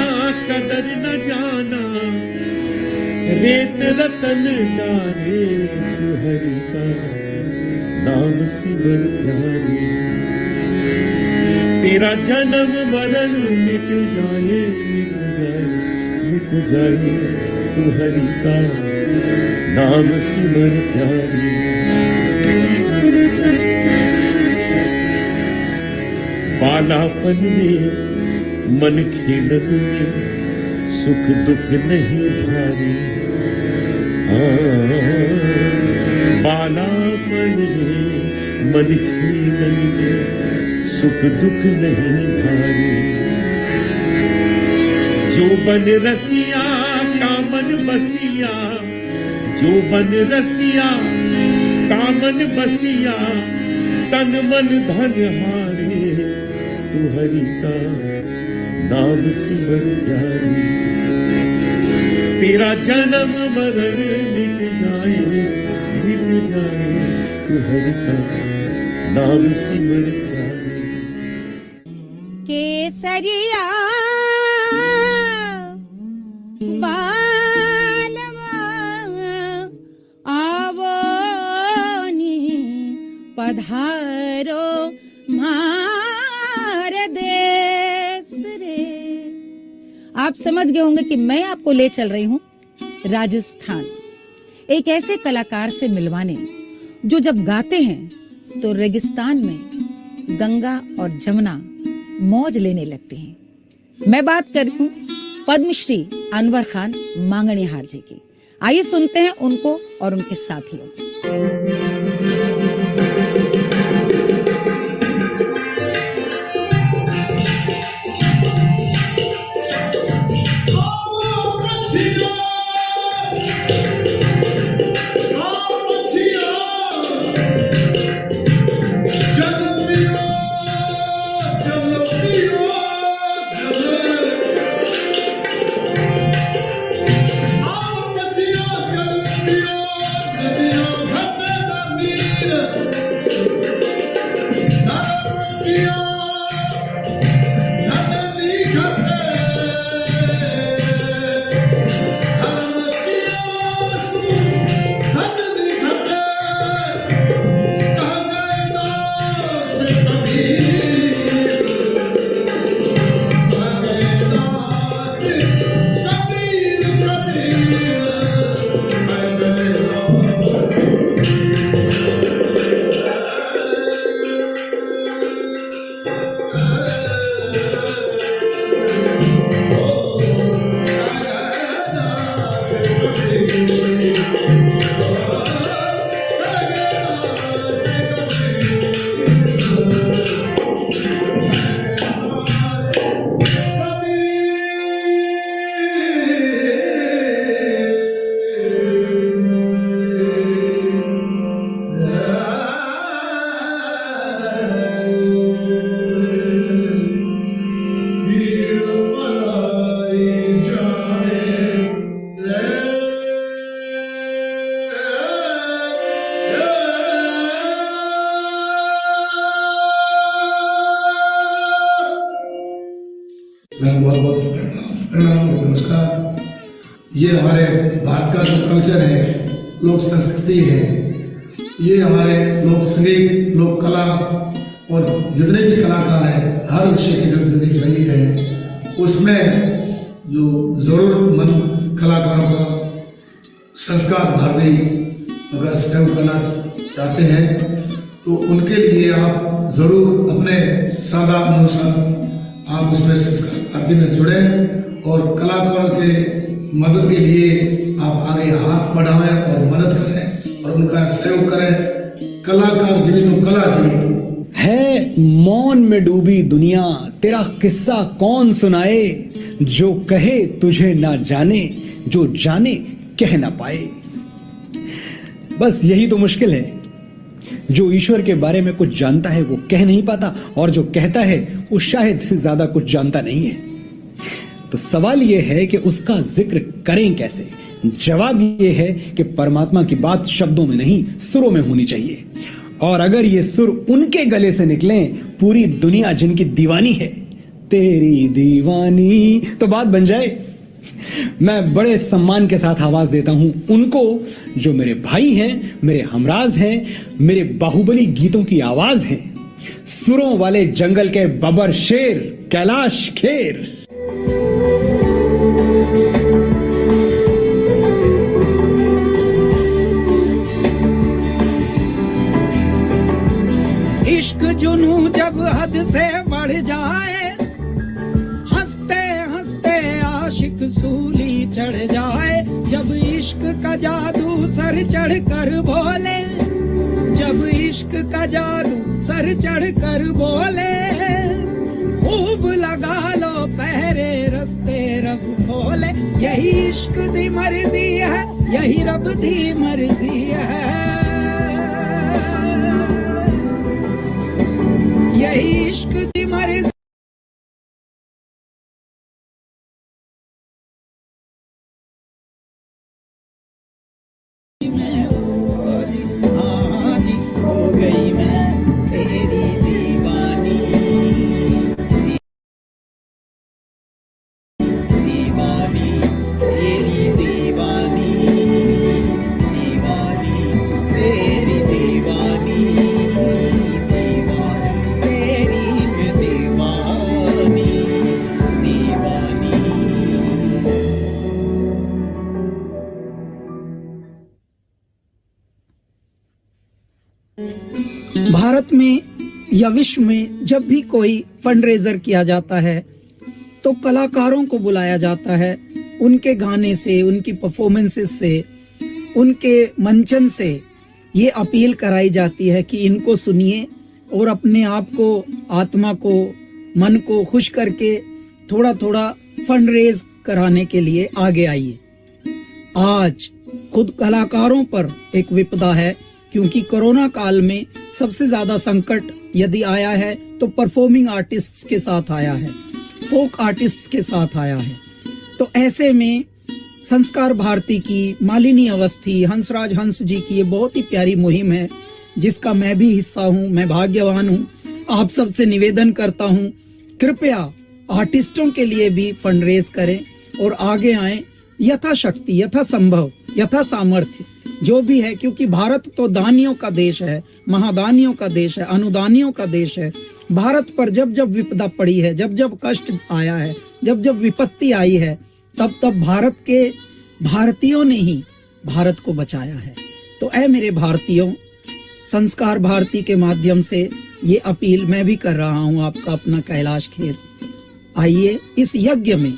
कदर न जाना, रेत रतन डारे, तू हरि का नाम सिमर प्यारे। तेरा जन्म मरण मिट जाए मिट जाए मिट जाए तू हरि का नाम सिमर प्यारी। बालापन में मन खेलन में सुख दुख नहीं भारी। बालापन में मन खेलन में सुख दुख नहीं भारी। जो बन रसिया कामन बसिया, जो बन रसिया कामन बसिया, तन मन धन हारे तू हरि का नाम सिमर प्यारी। तेरा जन्म मरण मिट जाए तू हरि का नाम सिमर प्यारी। केसरिया बालवा आवो नी पधारो मार देश रे। आप समझ गए होंगे कि मैं आपको ले चल रही हूँ राजस्थान, एक ऐसे कलाकार से मिलवाने जो जब गाते हैं तो रेगिस्तान में गंगा और जमुना मौज लेने लगते हैं। मैं बात कर रही हूँ पद्मश्री अनवर खान मांगणिहार जी की। आइए सुनते हैं उनको और उनके साथियों को। नमस्कार। ये हमारे भारत का जो कल्चर है, लोक संस्कृति है, ये हमारे लोक संगीत, लोक कला और जितने भी कलाकार हैं, हर विषय के जो जितने भी संगीत हैं, उसमें जो जरूरतमंद कलाकारों का संस्कार भारती अगर सहयोग करना चाहते हैं तो उनके लिए आप जरूर अपने सादा अनुसार आप उसमें संस्कार भारती में जुड़ें और कलाकारों के मदद के लिए आप आगे हाथ बढ़ाएं और मदद करें और उनका सहयोग करें। कलाकार जीवित तो कला जीवित है। मौन में डूबी दुनिया तेरा किस्सा कौन सुनाए, जो कहे तुझे ना जाने, जो जाने कह ना पाए। बस यही तो मुश्किल है। जो ईश्वर के बारे में कुछ जानता है वो कह नहीं पाता, और जो कहता है वो शायद ज्यादा कुछ जानता नहीं है। तो सवाल ये है कि उसका जिक्र करें कैसे। जवाब ये है कि परमात्मा की बात शब्दों में नहीं, सुरों में होनी चाहिए। और अगर ये सुर उनके गले से निकलें, पूरी दुनिया जिनकी दीवानी है, तेरी दीवानी, तो बात बन जाए। मैं बड़े सम्मान के साथ आवाज देता हूं उनको जो मेरे भाई हैं, मेरे हमराज हैं, मेरे बाहुबली गीतों की आवाज हैं। सुरों वाले जंगल के बबर शेर कैलाश खेर। इश्क जुनू जब हद से बढ़ जाए, हंसते हंसते आशिक सूली चढ़ जाए, जब इश्क का जादू सर चढ़ कर बोले, जब इश्क का जादू सर चढ़ कर बोले, खूब लगा लो पहरे रस्ते रब खोले, यही इश्क दी मर्जी है, यही रब दी मर्जी है, यही इश्क दी मर्जी। हाँ जी, हो गई मैं तेरी दीवानी, दीवानी तेरी दीवानी, दीवानी तेरी दीवानी, दीवानी तेरी मैं दीवानी, दीवानी। भारत में या विश्व में जब भी कोई फंड रेजर किया जाता है तो कलाकारों को बुलाया जाता है, उनके गाने से, उनकी परफॉर्मेंसेस से, उनके मंचन से ये अपील कराई जाती है कि इनको सुनिए और अपने आप को, आत्मा को, मन को खुश करके थोड़ा थोड़ा फंड रेज कराने के लिए आगे आइए। आज खुद कलाकारों पर एक विपदा है, क्योंकि कोरोना काल में सबसे ज्यादा संकट यदि आया है तो परफॉर्मिंग आर्टिस्ट्स के साथ आया है, फोक आर्टिस्ट्स के साथ आया है। तो ऐसे में संस्कार भारती की, मालिनी अवस्थी, हंसराज हंस जी की ये बहुत ही प्यारी मुहिम है, जिसका मैं भी हिस्सा हूँ, मैं भाग्यवान हूँ। आप सबसे निवेदन करता हूँ, कृपया आर्टिस्टों के लिए भी फंड रेज करें और आगे आए, यथाशक्ति, यथा संभव, यथा सामर्थ्य जो भी है, क्योंकि भारत तो दानियों का देश है, महादानियों का देश है, अनुदानियों का देश है। भारत पर जब जब विपदा पड़ी है, जब जब कष्ट आया है, जब जब विपत्ति आई है, तब तब भारत के भारतीयों ने ही भारत को बचाया है। तो ऐ मेरे भारतीयों, संस्कार भारती के माध्यम से ये अपील मैं भी कर रहा हूँ, आपका अपना कैलाश खेर, आइए इस यज्ञ में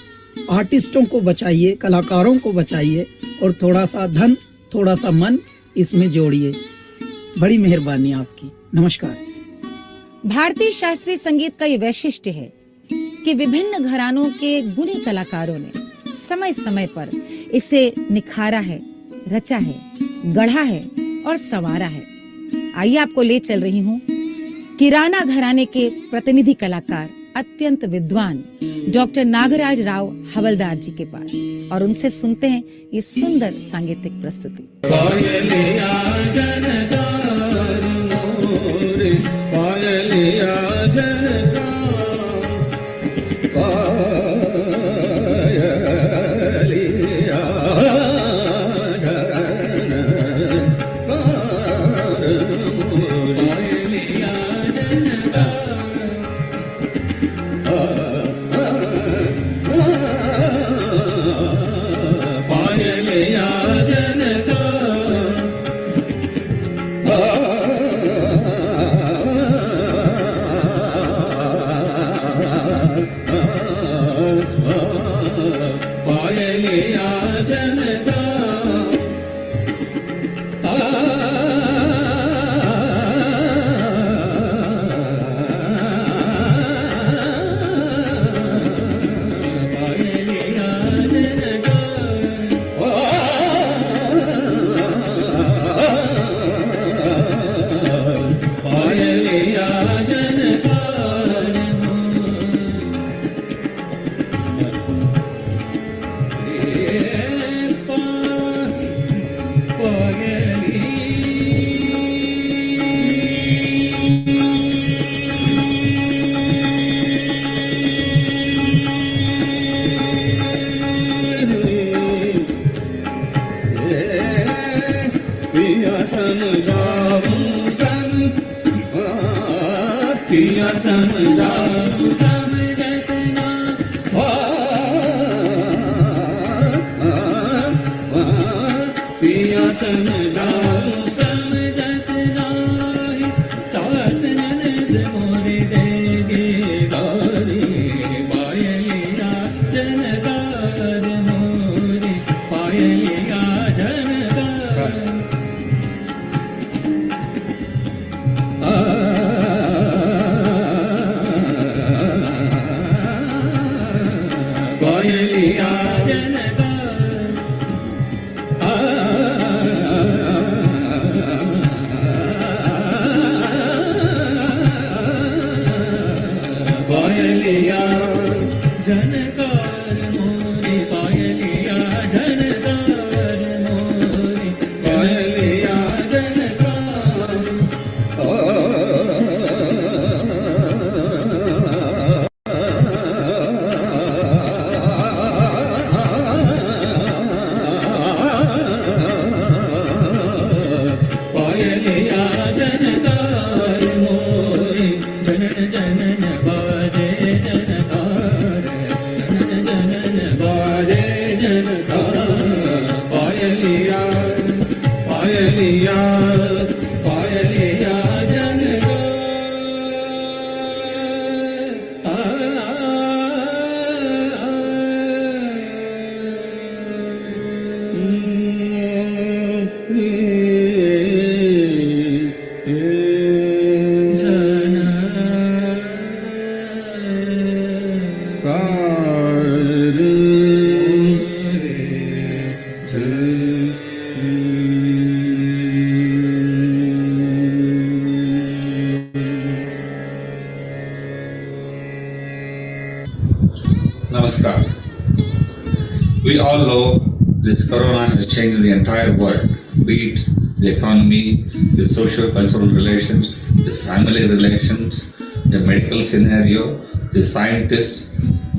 आर्टिस्टों को बचाइए, कलाकारों को बचाइए और थोड़ा सा धन, थोड़ा सा मन इसमें जोड़िए। बड़ी मेहरबानी आपकी। नमस्कार जी। भारतीय शास्त्रीय संगीत का ये वैशिष्ट्य है कि विभिन्न घरानों के गुणी कलाकारों ने समय समय पर इसे निखारा है, रचा है, गढ़ा है और संवारा है। आइए आपको ले चल रही हूँ किराना घराने के प्रतिनिधि कलाकार, अत्यंत विद्वान डॉक्टर नागराज राव हवलदार जी के पास, और उनसे सुनते हैं ये सुंदर सांगीतिक प्रस्तुति। पिया समझाऊ समझत ना पिया समझाऊ समझत नाही सास ननद मोरी देगी गारी पायलिया जनकार मोरी पायलिया जनकार पायलिया जनकार पायलिया जनकार मोरी पायलिया जनकार मोरी पायलिया पायलिया जनकार मोरी जनन जनन बाजे जनकार जनन जनन बाजे जनकार पायलिया पायलिया पायलिया Namaskar. We all know this corona has changed the entire world, be it the economy, the social-cultural relations, the family relations, the medical scenario, the scientists,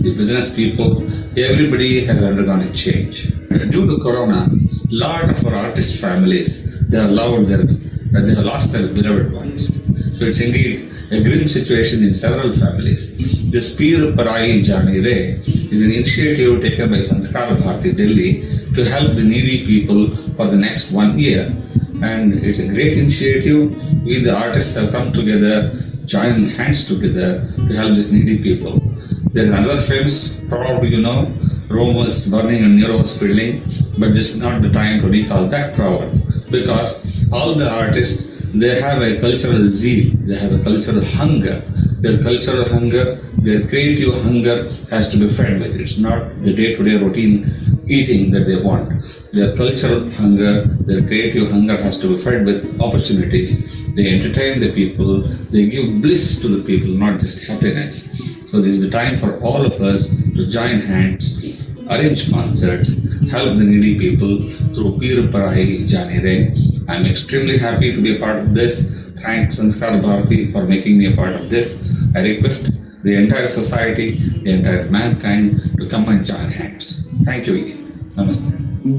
the business people. Everybody has undergone a change. Due to corona, a lot of our artist families, they have lost their beloved ones. So it's indeed a grim situation in several families. This Peer Parai Jani Re is an initiative taken by Sanskar Bharati Delhi to help the needy people for the next 1 year. And it's a great initiative. We, the artists, have come together, joined hands together to help these needy people. There is another famous proverb, you know, Rome was burning and Nero was fiddling, but this is not the time to recall that proverb, because all the artists, they have a cultural zeal, they have a cultural hunger. Their cultural hunger, their creative hunger has to be fed with. It's not the day-to-day routine eating that they want. Their cultural hunger, their creative hunger has to be fed with opportunities. They entertain the people, they give bliss to the people, not just happiness. So this is the time for all of us to join hands, arrange concerts, help the needy people through Peer Parai Jani Re. I'm extremely happy to be a part of this. Thanks Sanskar Bharati for making me a part of this. I request the entire society, the entire mankind to come and join hands. Thank you again. Namaste.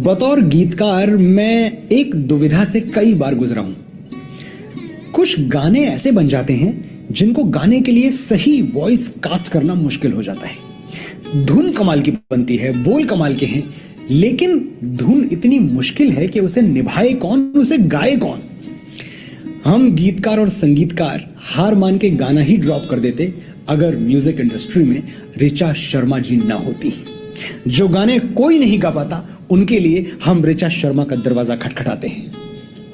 बतौर गीतकार मैं एक दुविधा से कई बार गुजरा हूं। कुछ गाने ऐसे बन जाते हैं जिनको गाने के लिए सही वॉइस कास्ट करना मुश्किल हो जाता है। धुन कमाल की बनती है, बोल कमाल के हैं, लेकिन धुन इतनी मुश्किल है कि उसे निभाए कौन, उसे गाए कौन। हम गीतकार और संगीतकार हार मान के गाना ही ड्रॉप कर देते अगर म्यूजिक इंडस्ट्री में ऋचा शर्मा जी ना होती। जो गाने कोई नहीं गा पाता, उनके लिए हम ऋचा शर्मा का दरवाजा खटखटाते हैं।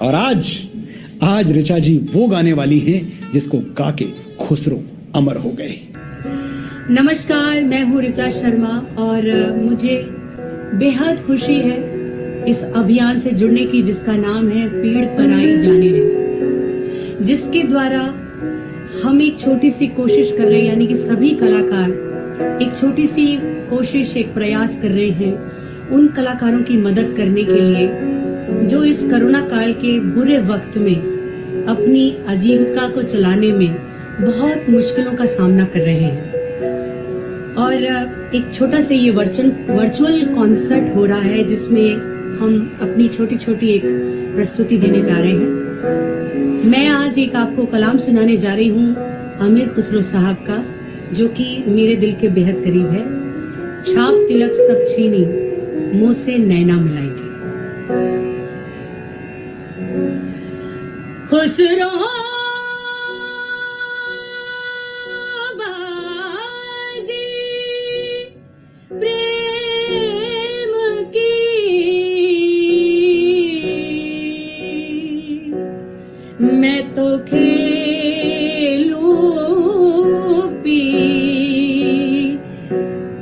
और आज ऋचा जी वो गाने वाली हैं जिसको गा के खुसरो अमर हो गए। नमस्कार, मैं हूँ ऋचा शर्मा और मुझे बेहद खुशी है इस अभियान से जुड़ने की, जिसका नाम है पीड़ पराई जाने रे, जिसके द्वारा हम एक छोटी सी कोशिश कर रहे हैं, यानी कि सभी कलाकार एक छोटी सी कोशिश, एक प्रयास कर रहे हैं उन कलाकारों की मदद करने के लिए जो इस कोरोना काल के बुरे वक्त में अपनी आजीविका को चलाने में बहुत मुश्किलों का सामना कर रहे हैं। और एक छोटा सा ये वर्चुअल कॉन्सर्ट हो रहा है जिसमें हम अपनी छोटी छोटी एक प्रस्तुति देने जा रहे हैं। मैं आज एक आपको कलाम सुनाने जा रही हूँ अमीर खुसरो साहब का, जो कि मेरे दिल के बेहद करीब है। छाप तिलक सब छीनी, मुंह से नैना मिलाएगी। खुसरो बाजी प्रेम की, मैं तो खेलूं पी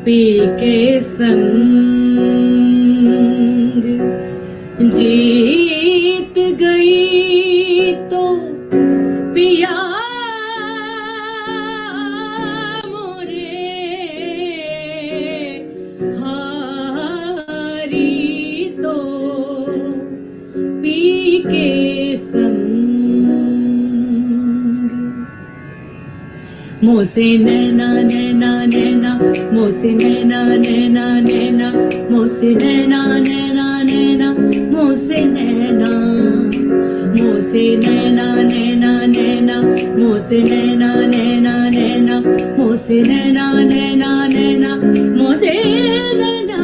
पी के संग, जीत गई तो पिया मोरे, हारी तो पी के संग। मोसे नैना नैना नैना, मोसे नैना नैना नैना, मोसे नैना नैना नैना, मोसे नैना, मोसे नैना नैना नैना, मोसे नैना नैना नैना, मोसे नैना नैना नैना, मोसे नैना।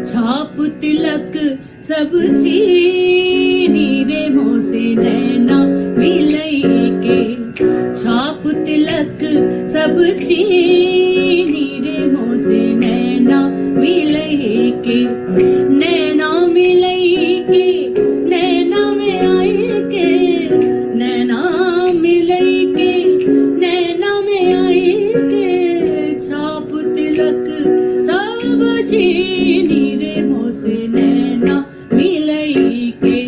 छाप तिलक सब छीनी रे, मोसे नैना मिलई के। छाप तिलक सब छीनी रे, मोसे नैना मिलई के। नैना मिलई के, नैना में आई के, नैना मिलई के, नैना में आई के। छाप तिलक सब छीनी रे, मोसे नैना मिलई के।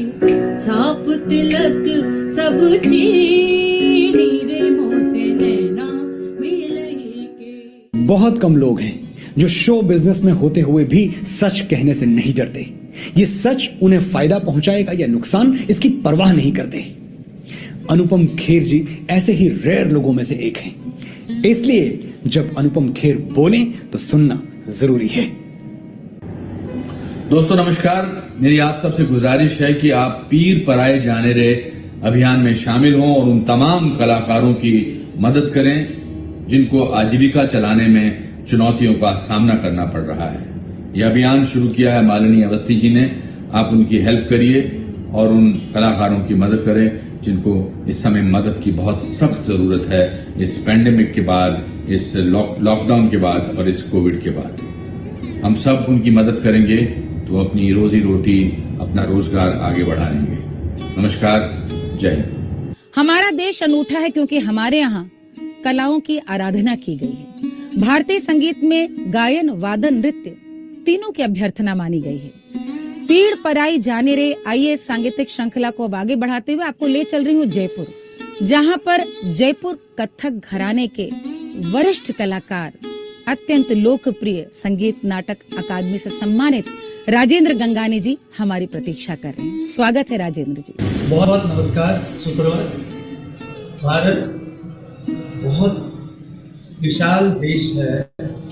छाप तिलक सब छीनी रे, मोसे नैना मिलई के। बहुत कम लोग हैं जो शो बिजनेस में होते हुए भी सच कहने से नहीं डरते। ये सच उन्हें फायदा पहुंचाएगा या नुकसान, इसकी परवाह नहीं करते। अनुपम खेर जी ऐसे ही रेयर लोगों में से एक हैं। इसलिए जब अनुपम खेर बोलें तो सुनना जरूरी है। दोस्तों नमस्कार, मेरी आप सबसे गुजारिश है कि आप पीर पराए जाने रे अभियान में शामिल हों और उन तमाम कलाकारों की मदद करें जिनको आजीविका चलाने में चुनौतियों का सामना करना पड़ रहा है। यह अभियान शुरू किया है माननीय अवस्थी जी ने। आप उनकी हेल्प करिए और उन कलाकारों की मदद करें जिनको इस समय मदद की बहुत सख्त जरूरत है, इस पैंडेमिक के बाद, इस लॉकडाउन के बाद और इस कोविड के बाद। हम सब उनकी मदद करेंगे तो अपनी रोजी रोटी, अपना रोजगार आगे बढ़ाएंगे। नमस्कार, जय हिंद। हमारा देश अनूठा है क्योंकि हमारे यहाँ कलाओं की आराधना की गई है। भारतीय संगीत में गायन, वादन, नृत्य तीनों की अभ्यर्थना मानी गई है। पीड़ पराई जाने रे, आइए सांगीतिक श्रृंखला को अब आगे बढ़ाते हुए आपको ले चल रही हूँ जयपुर, जहाँ पर जयपुर कथक घराने के वरिष्ठ कलाकार, अत्यंत लोकप्रिय संगीत नाटक अकादमी से सम्मानित राजेंद्र गंगानी जी हमारी प्रतीक्षा कर रहे हैं। स्वागत है राजेंद्र जी। बहुत बहुत नमस्कार, सुप्रभात। भारत बहुत विशाल देश है,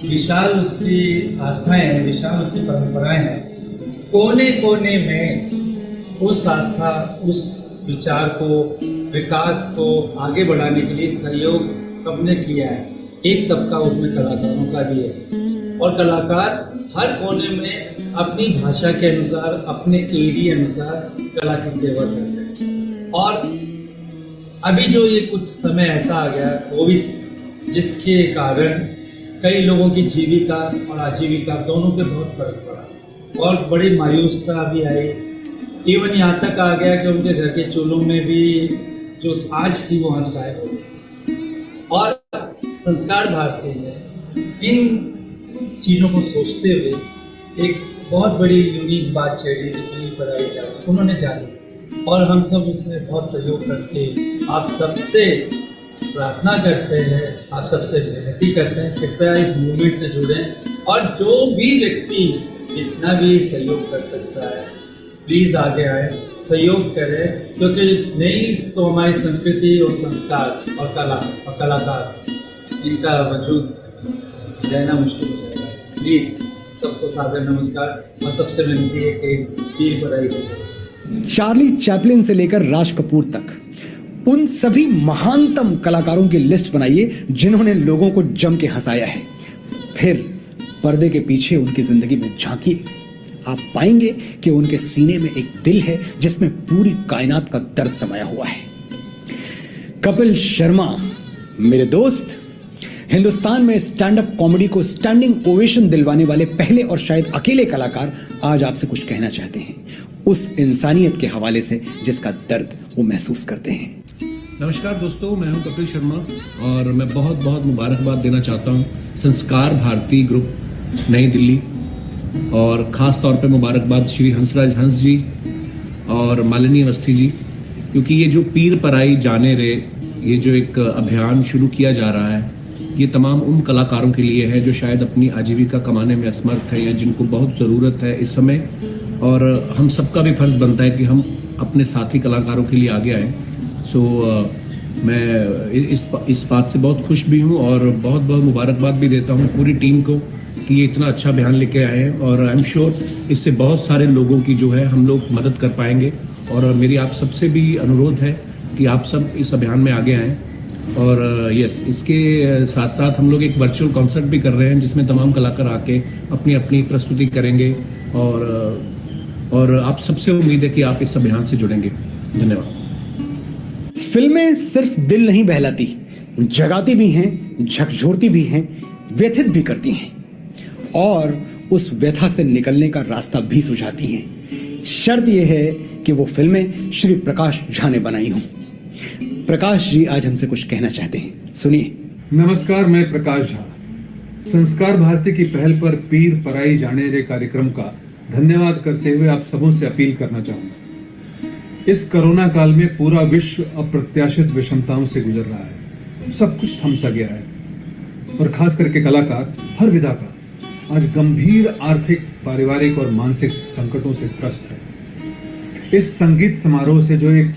विशाल उसकी आस्थाएं हैं, विशाल उसकी परंपराएं हैं। कोने कोने में उस आस्था, उस विचार को, विकास को आगे बढ़ाने के लिए सहयोग सबने किया है। एक तबका उसमें कलाकारों का भी है और कलाकार हर कोने में अपनी भाषा के अनुसार, अपने एरिया अनुसार कला की सेवा करते हैं। और अभी जो ये कुछ समय ऐसा आ गया कोविड, जिसके कारण कई लोगों की जीविका और आजीविका दोनों पे बहुत फर्क पड़ा और बड़ी मायूसता भी आई। इवन यहाँ तक आ गया कि उनके घर के चूल्हों में भी जो आँच थी वो आँच गायब हो गई। और संस्कार भारती ने इन चीज़ों को सोचते हुए एक बहुत बड़ी यूनिक बात छेड़ी, उन्होंने जानी और हम सब उसमें बहुत सहयोग करके आप सबसे प्रार्थना करते हैं, आप सबसे विनती करते हैं कृपया इस मूवमेंट से जुड़ें और जो भी व्यक्ति जितना भी सहयोग कर सकता है प्लीज़ आगे आए, सहयोग करें, क्योंकि नहीं तो हमारी संस्कृति और संस्कार और कला और कलाकार इनका वजूद रहना मुश्किल हो जाएगा। प्लीज़ सबको सादर नमस्कार और सबसे विनती है कि पीर पराई से। चार्ली चैपलिन से लेकर राज कपूर तक उन सभी महानतम कलाकारों की लिस्ट बनाइए जिन्होंने लोगों को जम के हंसाया है। फिर पर्दे के पीछे उनकी जिंदगी में झांकिए, आप पाएंगे कि उनके सीने में एक दिल है जिसमें पूरी कायनात का दर्द समाया हुआ है। कपिल शर्मा मेरे दोस्त, हिंदुस्तान में स्टैंड अप कॉमेडी को स्टैंडिंग ओवेशन दिलवाने वाले पहले और शायद अकेले कलाकार आज आपसे कुछ कहना चाहते हैं, उस इंसानियत के हवाले से जिसका दर्द वो महसूस करते हैं। नमस्कार दोस्तों, मैं हूं कपिल शर्मा और मैं बहुत बहुत मुबारकबाद देना चाहता हूं संस्कार भारती ग्रुप नई दिल्ली, और ख़ास तौर पे मुबारकबाद श्री हंसराज हंस जी और मालिनी अवस्थी जी, क्योंकि ये जो पीर पराई जाने रे, ये जो एक अभियान शुरू किया जा रहा है, ये तमाम उन कलाकारों के लिए है जो शायद अपनी आजीविका कमाने में असमर्थ है या जिनको बहुत ज़रूरत है इस समय। और हम सबका भी फर्ज बनता है कि हम अपने साथी कलाकारों के लिए आगे आएँ। मैं इस बात से बहुत खुश भी हूँ और बहुत बहुत मुबारकबाद भी देता हूँ पूरी टीम को कि ये इतना अच्छा अभियान लेके आए हैं, और आई एम श्योर इससे बहुत सारे लोगों की जो है हम लोग मदद कर पाएंगे। और मेरी आप सबसे भी अनुरोध है कि आप सब इस अभियान में आगे आएँ। और यस, इसके साथ साथ हम लोग एक वर्चुअल कॉन्सर्ट भी कर रहे हैं जिसमें तमाम कलाकार आके अपनी अपनी प्रस्तुति करेंगे, और आप सबसे उम्मीद है कि आप इस अभियान से जुड़ेंगे। धन्यवाद। फिल्में सिर्फ दिल नहीं बहलाती, जगाती भी हैं, झकझोरती भी हैं, व्यथित भी करती हैं और उस व्यथा से निकलने का रास्ता भी सुझाती हैं। शर्त यह है कि वो फिल्में श्री प्रकाश झा ने बनाई हों। प्रकाश जी आज हमसे कुछ कहना चाहते हैं, सुनिए। नमस्कार, मैं प्रकाश झा। संस्कार भारती की पहल पर पीर पराई जाने रे कार्यक्रम का धन्यवाद करते हुए आप सबों से अपील करना चाहूंगा। इस कोरोना काल में पूरा विश्व अप्रत्याशित विषमताओं से गुजर रहा है, सब कुछ थम सा गया है और खास करके कलाकार हर विधा का आज गंभीर आर्थिक, पारिवारिक और मानसिक संकटों से त्रस्त है। इस संगीत समारोह से जो एक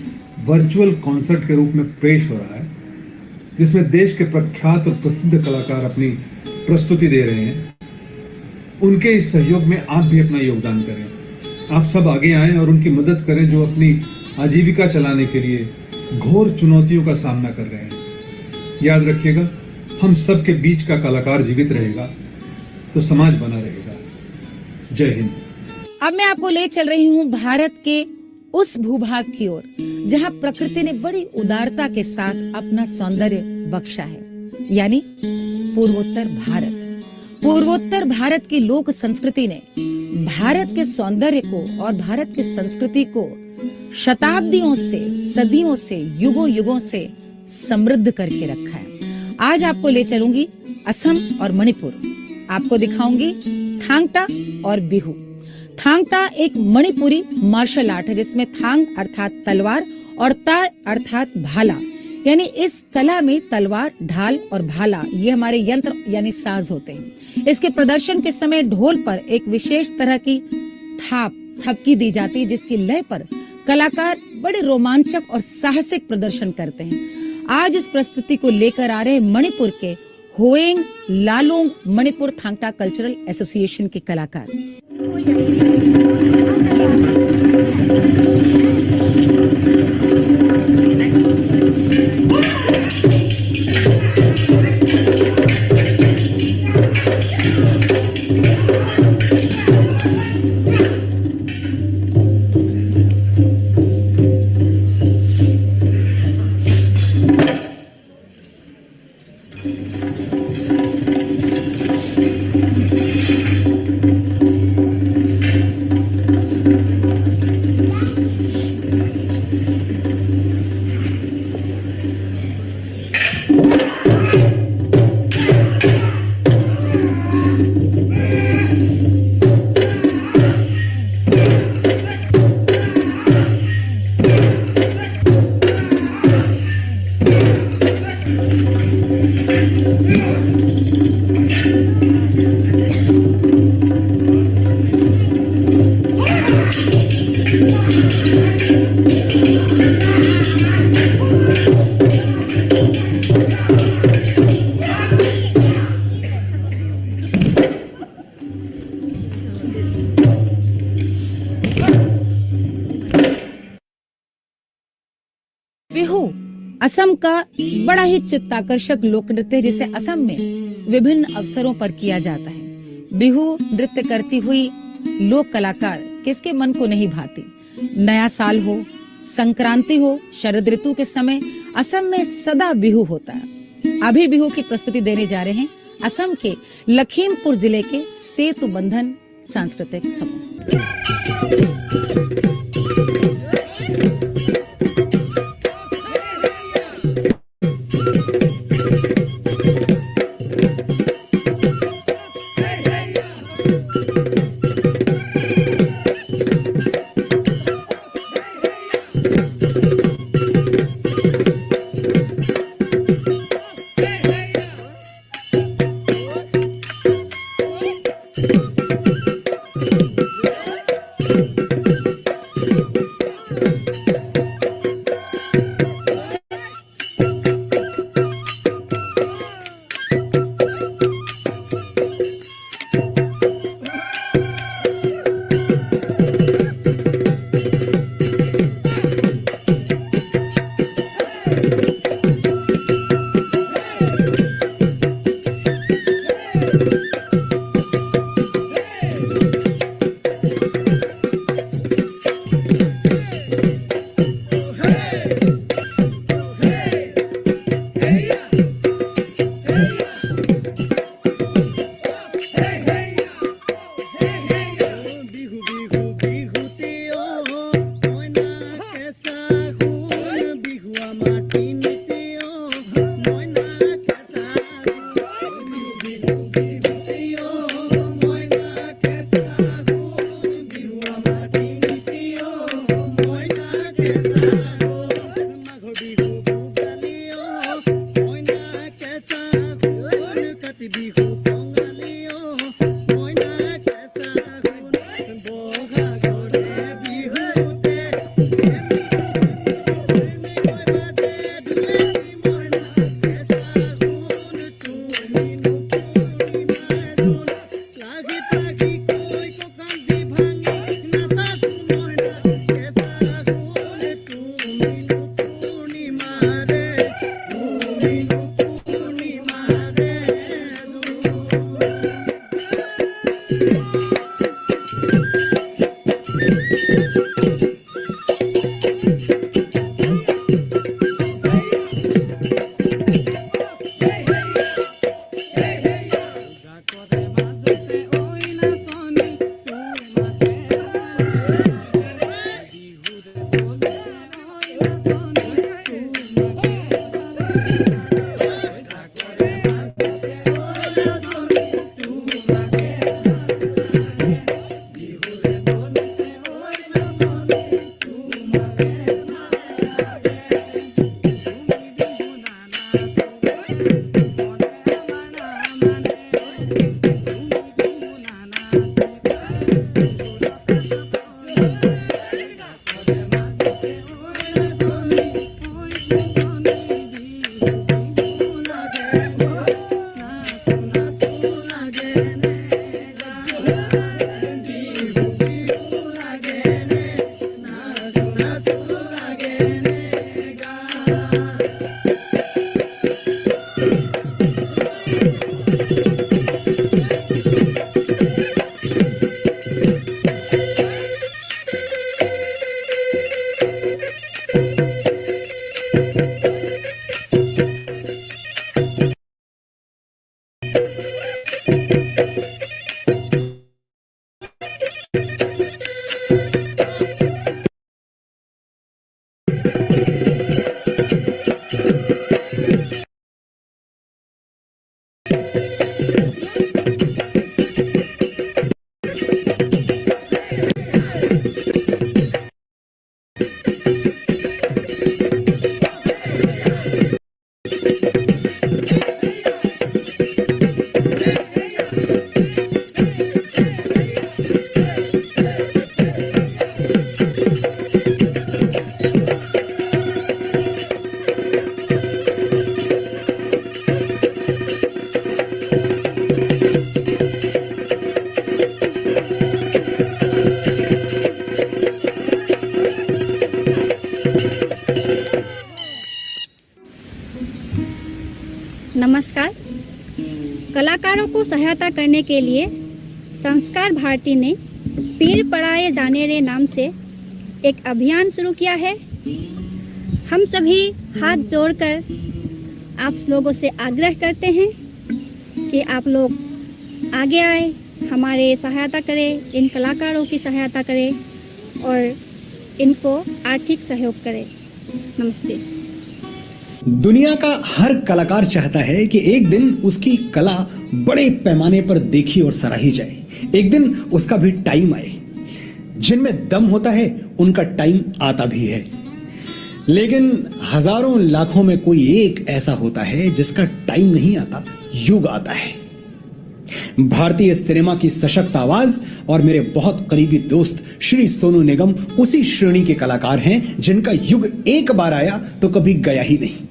वर्चुअल कॉन्सर्ट के रूप में पेश हो रहा है, जिसमें देश के प्रख्यात और प्रसिद्ध कलाकार अपनी प्रस्तुति दे रहे हैं, उनके इस सहयोग में आप भी अपना योगदान करें। आप सब आगे आएं और उनकी मदद करें जो अपनी आजीविका चलाने के लिए घोर चुनौतियों का सामना कर रहे हैं। याद रखिएगा, हम सब के बीच का कलाकार जीवित रहेगा तो समाज बना रहेगा। जय हिंद। अब मैं आपको ले चल रही हूँ भारत के उस भूभाग की ओर जहाँ प्रकृति ने बड़ी उदारता के साथ अपना सौंदर्य बख्शा है, यानी पूर्वोत्तर भारत। पूर्वोत्तर भारत की लोक संस्कृति ने भारत के सौंदर्य को और भारत की संस्कृति को शताब्दियों से, सदियों से, युगों युगों से समृद्ध करके रखा है। आज आपको ले चलूंगी असम और मणिपुर। आपको दिखाऊंगी थांग टा और बिहू। थांग टा एक मणिपुरी मार्शल आर्ट है जिसमें थांग अर्थात तलवार और ता अर्थात भाला, यानी इस कला में तलवार, ढाल और भाला ये हमारे यंत्र यानी साज होते हैं। इसके प्रदर्शन के समय ढोल पर एक विशेष तरह की थपकी दी जाती है जिसकी लय पर कलाकार बड़े रोमांचक और साहसिक प्रदर्शन करते हैं। आज इस प्रस्तुति को लेकर आ रहे मणिपुर के होएंग लालोंग मणिपुर थांगटा कल्चरल एसोसिएशन के कलाकार। असम का बड़ा ही चित्ताकर्षक लोक नृत्य जिसे असम में विभिन्न अवसरों पर किया जाता है। बिहू नृत्य करती हुई लोक कलाकार किसके मन को नहीं भाती। नया साल हो, संक्रांति हो, शरद ऋतु के समय असम में सदा बिहू होता है। अभी बिहू की प्रस्तुति देने जा रहे हैं असम के लखीमपुर जिले के सेतु बंधन सांस्कृतिक समूह। नमस्कार। कलाकारों को सहायता करने के लिए संस्कार भारती ने पीर पढ़ाए जाने रे नाम से एक अभियान शुरू किया है। हम सभी हाथ जोड़कर आप लोगों से आग्रह करते हैं कि आप लोग आगे आए, हमारे सहायता करें, इन कलाकारों की सहायता करें और इनको आर्थिक सहयोग करें। नमस्ते। दुनिया का हर कलाकार चाहता है कि एक दिन उसकी कला बड़े पैमाने पर देखी और सराही जाए। एक दिन उसका भी टाइम आए। जिनमें दम होता है उनका टाइम आता भी है, लेकिन हजारों लाखों में कोई एक ऐसा होता है जिसका टाइम नहीं आता, युग आता है। भारतीय सिनेमा की सशक्त आवाज और मेरे बहुत करीबी दोस्त श्री सोनू निगम उसी श्रेणी के कलाकार हैं जिनका युग एक बार आया तो कभी गया ही नहीं।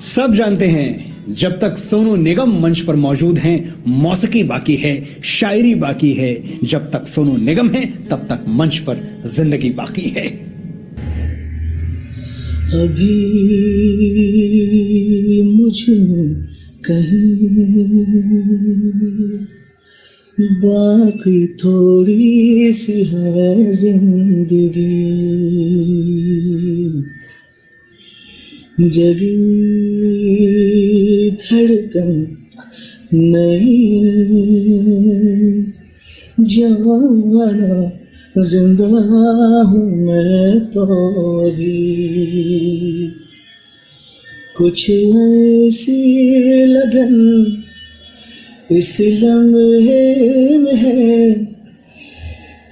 सब जानते हैं जब तक सोनू निगम मंच पर मौजूद हैं, मौसीकी बाकी है, शायरी बाकी है। जब तक सोनू निगम है तब तक मंच पर जिंदगी बाकी है। अभी मुझ में कहीं बाकी थोड़ी सी है जिंदगी, जगी धड़कन नहीं जाना, जिंदा हूँ मैं तो अभी। कुछ ऐसी लगन इस लम्हे में है,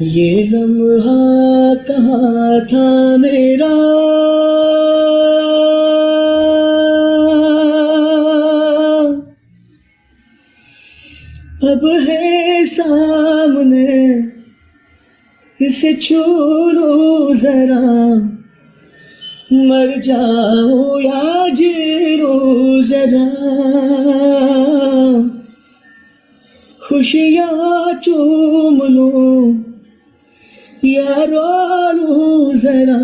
ये लम्हा कहाँ था मेरा, अब है सामने, इसे छू लो जरा, मर जाओ या जी लो जरा, खुशियाँ चूम लो या रो लो जरा,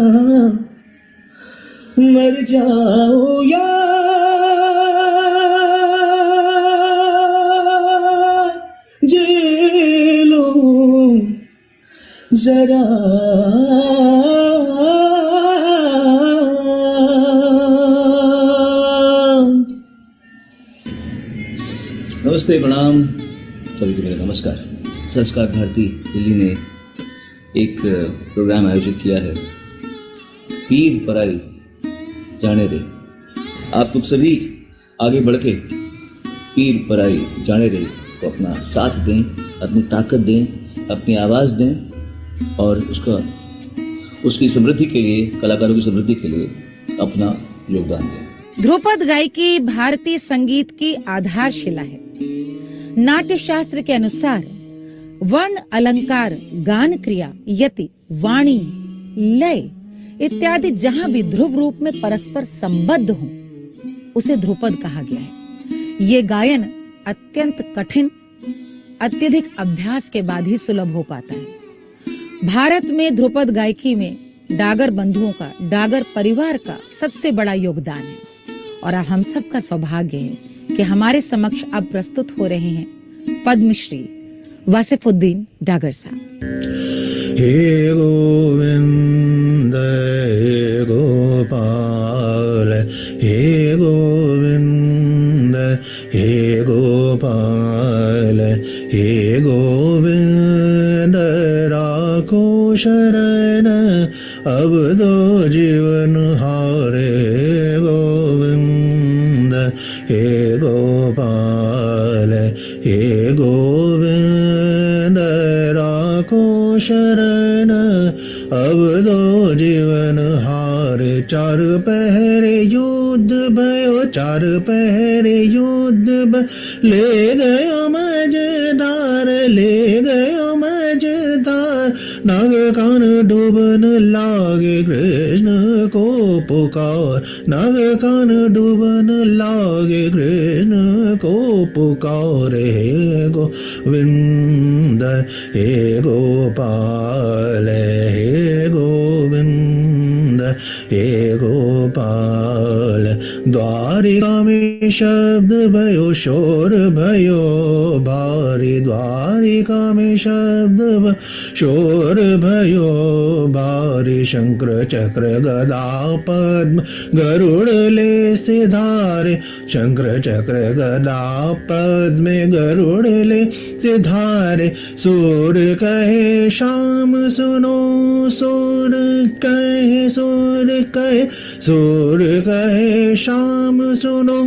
मर जाओ या जी लो जरा। नमस्ते, प्रणाम सभी को मेरा नमस्कार। संस्कार भारती दिल्ली ने एक प्रोग्राम आयोजित किया है, पीर पराई जाने दे। आप लोग सभी आगे बढ़ के पीर पराई जाने दे को अपना साथ दें, अपनी ताकत दें, अपनी आवाज़ दें और उसकी समृद्धि के लिए, कलाकारों की समृद्धि के लिए अपना योगदान दें। ध्रुपद गायकी भारतीय संगीत की आधारशिला है। नाट्य शास्त्र के अनुसार वर्ण, अलंकार, गान क्रिया, यति, वाणी, लय इत्यादि जहां भी ध्रुव रूप में परस्पर संबद्ध हों उसे ध्रुपद कहा गया है। ये गायन अत्यंत कठिन, अत्यधिक अभ्यास के बाद ही सुलभ हो पाता है। भारत में ध्रुपद गायकी में डागर बंधुओं का, डागर परिवार का सबसे बड़ा योगदान है और हम सबका सौभाग्य है कि हमारे समक्ष अब प्रस्तुत हो रहे हैं पद्मश्री वासिफुद्दीन डागर साहब। हे गोविंद हे गोपाल, हे गोविंद हे गोपाल, हे गोविंद राखो शरण अब दो जीवन हारे, गोविंद हे गोपाल, हे गोविंद राखो शरण अब दो जीवन हारे। चार पहरे युद्ध भयो, चार पहरे युद्ध ले गयो मजेदार, ले गयो मजेदार। नाग कान डूबन लागे कृष्ण को पुकार, नाग कान डूबन लागे कृष्ण को पुकार। हे गोविंद हे गोपाल, हे गोविंद गोविंद हे गोपाल। द्वारिका में शब्द भयो शोर भयो भारी, द्वारिका में शब्द शोर भयो भारी। शंकर चक्र गदा पद्म गरुड़ ले सिधारे, शंकर चक्र गदा पद्म गरुड़ ले सिधारे। सूर कहे श्याम सुनो, सूर कहे, सूर कहे, सूर कहे श्याम सुनो।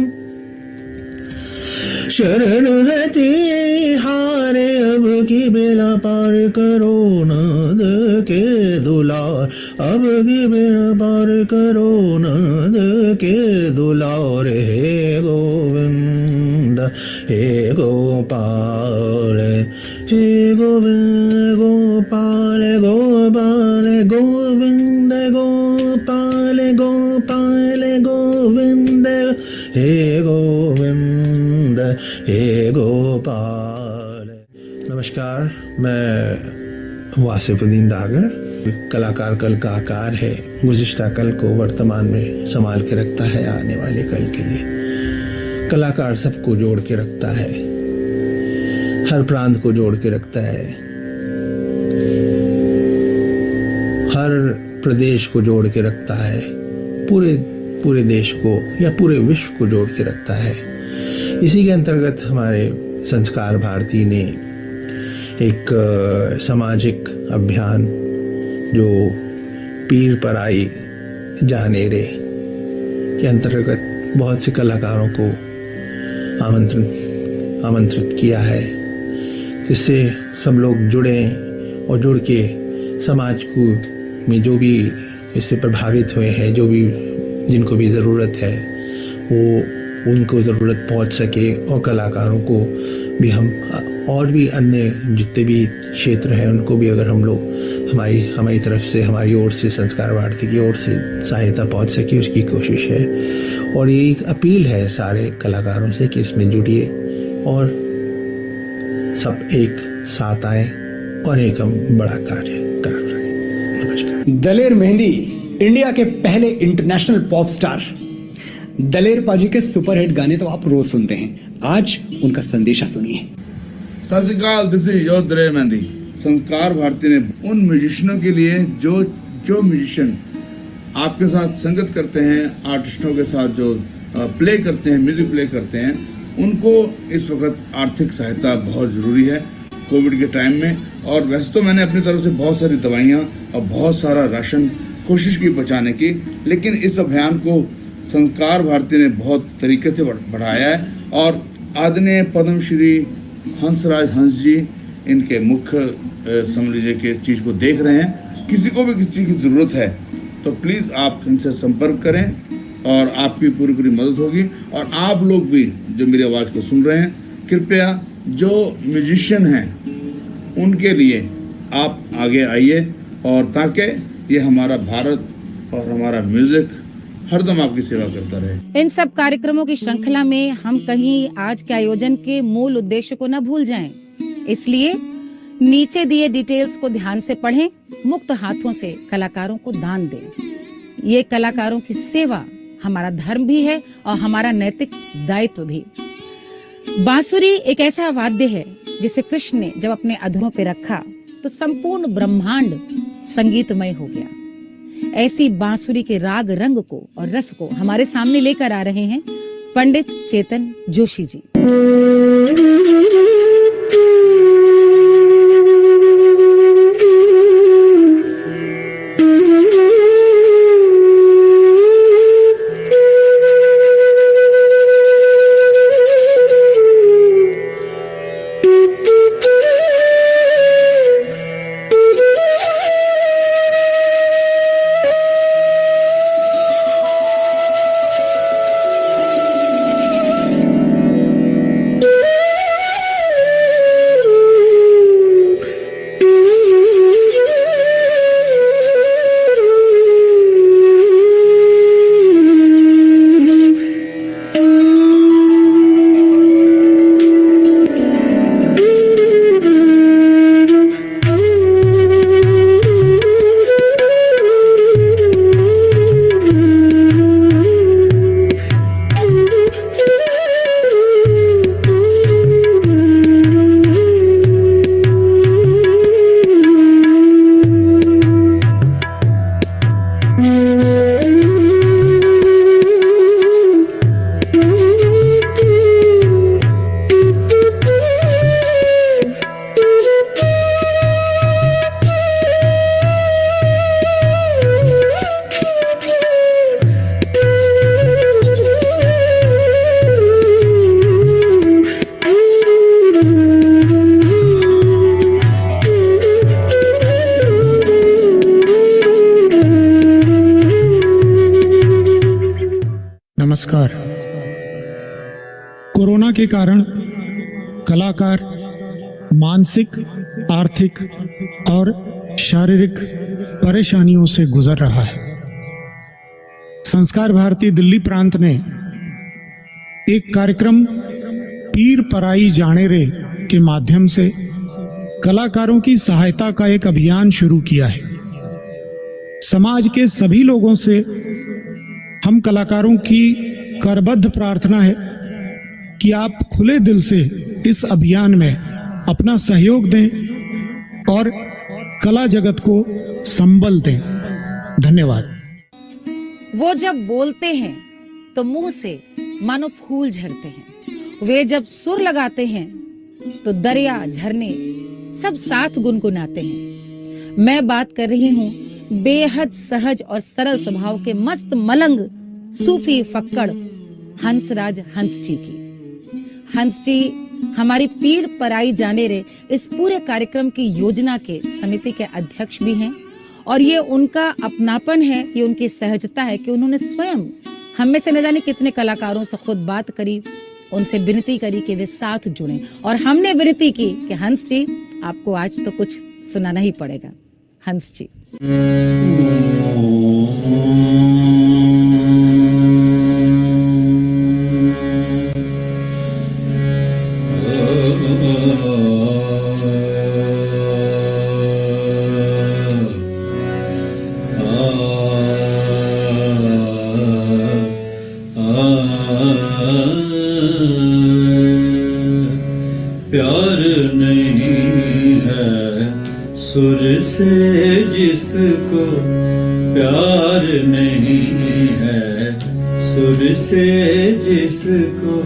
शरण है तिहारे अब की बेला पार करो नाद के दुलार, अब की बेला पार करो नाद के दुलार। हे गोविंद हे गोपाल, हे गोविंद गोपाल गोपाल गोविंद गोपाल गोपाल गोविंद हे गोविंद हे गोपाल। नमस्कार, मैं वासिफुद्दीन डागर। कलाकार कल का आकार है, गुज़िश्ता कल को वर्तमान में संभाल के रखता है आने वाले कल के लिए। कलाकार सबको जोड़ के रखता है, हर प्रांत को जोड़ के रखता है, हर प्रदेश को जोड़ के रखता है, पूरे देश को या पूरे विश्व को जोड़ के रखता है। इसी के अंतर्गत हमारे संस्कार भारती ने एक सामाजिक अभियान जो पीर पराई जाने रे के अंतर्गत बहुत से कलाकारों को आमंत्रित किया है, जिससे सब लोग जुड़े और जुड़ के समाज को में जो भी इससे प्रभावित हुए हैं, जो भी जिनको भी ज़रूरत है वो उनको ज़रूरत पहुंच सके, और कलाकारों को भी हम और भी अन्य जितने भी क्षेत्र हैं उनको भी अगर हम लोग हमारी तरफ से, हमारी ओर से, संस्कार भारती की ओर से सहायता पहुंच सके, उसकी कोशिश है। और ये एक अपील है सारे कलाकारों से कि इसमें जुड़िए और सब एक साथ आए और एक हम बड़ा कार्य कर रहे हैं। नमस्कार। दलेर मेहंदी इंडिया के पहले इंटरनेशनल पॉप स्टार दलेर पाजी के सुपरहिट गाने तो आप रोज सुनते हैं, आज उनका संदेशा सुनिए। सत श्री अकाल, this is your Daler Mehndi. संस्कार भारती ने उन म्यूजिशियनों के लिए जो म्यूजिशियन आपके साथ संगत करते हैं, आर्टिस्टों के साथ जो प्ले करते हैं, म्यूजिक प्ले करते हैं, उनको इस वक्त आर्थिक सहायता बहुत ज़रूरी है कोविड के टाइम में। और वैसे तो मैंने अपनी तरफ से बहुत सारी दवाइयाँ और बहुत सारा राशन कोशिश की पहुँचाने की, लेकिन इस अभियान को संस्कार भारती ने बहुत तरीके से बढ़ाया है। और आदरणीय पद्मश्री हंसराज हंस जी इनके मुख्य समझ लीजिए कि इस चीज़ को देख रहे हैं। किसी को भी किसी चीज़ की ज़रूरत है तो प्लीज़ आप इनसे संपर्क करें और आपकी पूरी मदद होगी। और आप लोग भी जो मेरी आवाज़ को सुन रहे हैं, कृपया जो म्यूजिशियन हैं उनके लिए आप आगे आइए, और ताकि ये हमारा भारत और हमारा म्यूजिक हरदम आपकी सेवा करता रहे। इन सब कार्यक्रमों की श्रृंखला में हम कहीं आज के आयोजन के मूल उद्देश्य को न भूल जाएं, इसलिए नीचे दिए डिटेल्स को ध्यान से पढ़ें, मुक्त हाथों से कलाकारों को दान दें। ये कलाकारों की सेवा हमारा धर्म भी है और हमारा नैतिक दायित्व भी। बांसुरी एक ऐसा वाद्य है जिसे कृष्ण ने जब अपने अधरों पे रखा तो संपूर्ण ब्रह्मांड संगीतमय हो गया। ऐसी बांसुरी के राग रंग को और रस को हमारे सामने लेकर आ रहे हैं पंडित चेतन जोशी जी। नमस्कार। कोरोना के कारण कलाकार मानसिक, आर्थिक और शारीरिक परेशानियों से गुजर रहा है। संस्कार भारती दिल्ली प्रांत ने एक कार्यक्रम पीर पराई जाने रे के माध्यम से कलाकारों की सहायता का एक अभियान शुरू किया है। समाज के सभी लोगों से हम कलाकारों की करबद्ध प्रार्थना है कि आप खुले दिल से इस अभियान में अपना सहयोग दें और कला जगत को संबल दें। धन्यवाद। वो जब बोलते हैं तो मुंह से मानो फूल झड़ते हैं। वे जब सुर लगाते हैं तो दरिया, झरने सब साथ गुनगुनाते हैं। मैं बात कर रही हूँ बेहद सहज और सरल स्वभाव के मस्त मलंग सूफी फक्कड़ हंसराज हंस जी की। हंस जी हमारी पीर पराई जाने रे इस पूरे कार्यक्रम की योजना के समिति के अध्यक्ष भी हैं और ये उनका अपनापन है, ये उनकी सहजता है कि उन्होंने स्वयं हम में से न जाने कितने कलाकारों से खुद बात करी, उनसे विनती करी कि वे साथ जुड़ें और हमने विनती की कि हंस जी आपको आज तो कुछ सुनाना ही पड़ेगा। हंस जी। प्यार नहीं है सुर से जिसको, प्यार नहीं है सुर से जिसको,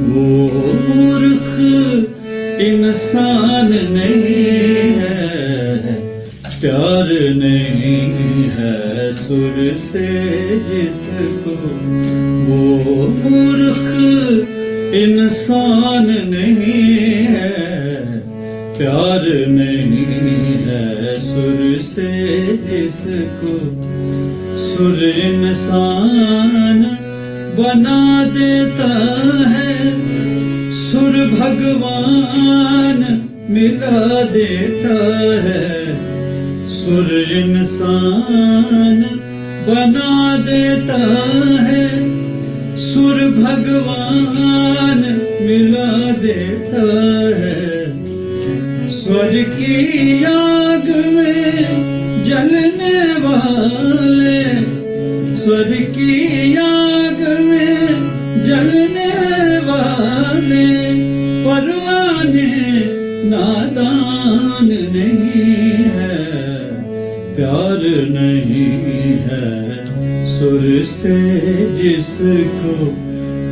वो मूर्ख इंसान नहीं है। प्यार नहीं है सुर से जिसको, वो मूर्ख इंसान नहीं है। प्यार नहीं है सुर से जिसको, सुर इंसान बना देता है, सुर भगवान मिला देता है। सुर इंसान बना देता है, सुर भगवान मिला देता है। स्वर की आग में जलने वाले, स्वर की आग में जलने वाले परवाने नादान नहीं है। प्यार नहीं है सुर से जिसको,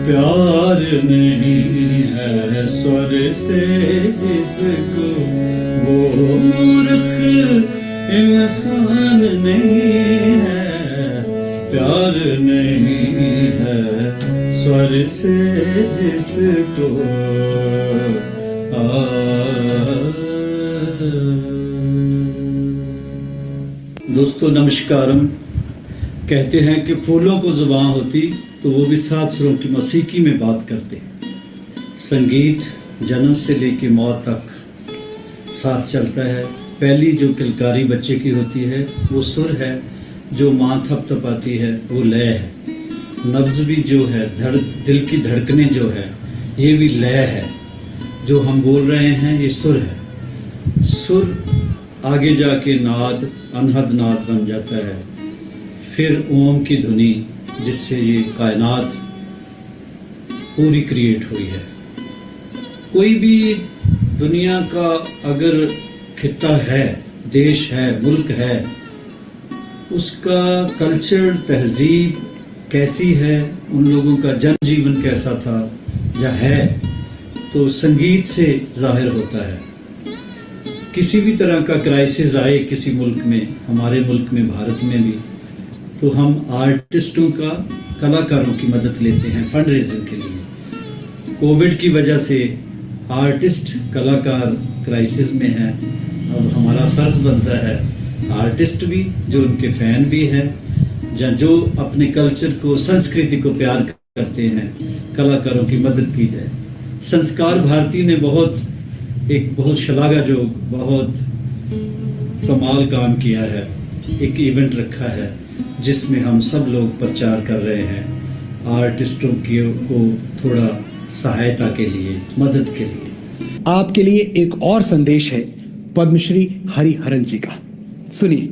प्यार नहीं है स्वर से जिसको, वो मूर्ख इंसान नहीं है। प्यार नहीं है स्वर से जिसको। दोस्तों नमस्कारम। कहते हैं कि फूलों को जुबान होती तो वो भी सात सुरों की मौसीकी में बात करते। संगीत जन्म से लेकर मौत तक साथ चलता है। पहली जो किलकारी बच्चे की होती है वो सुर है, जो माँ थपथपाती है वो लय है। नब्ज भी जो है, दिल की धड़कने जो है ये भी लय है। जो हम बोल रहे हैं ये सुर है। सुर आगे जाके नाद, अनहद नाद बन जाता है। फिर ओम की धुनी जिससे ये कायनात पूरी क्रिएट हुई है। कोई भी दुनिया का अगर खित्ता है, देश है, मुल्क है, उसका कल्चर, तहजीब कैसी है, उन लोगों का जनजीवन कैसा था या है, तो संगीत से जाहिर होता है। किसी भी तरह का क्राइसिस आए किसी मुल्क में, हमारे मुल्क में, भारत में भी, तो हम आर्टिस्टों का, कलाकारों की मदद लेते हैं फंड रेजिंग के लिए। कोविड की वजह से आर्टिस्ट, कलाकार क्राइसिस में हैं। अब हमारा फ़र्ज़ बनता है आर्टिस्ट भी, जो उनके फ़ैन भी हैं, जो अपने कल्चर को, संस्कृति को प्यार करते हैं कलाकारों की मदद की जाए। संस्कार भारती ने बहुत शलाघाजोग, बहुत कमाल काम किया है। एक इवेंट रखा है जिसमें हम सब लोग प्रचार कर रहे हैं आर्टिस्टों को थोड़ा सहायता के लिए, मदद के लिए। आपके लिए एक और संदेश है पद्मश्री हरिहरन जी का, सुनिए।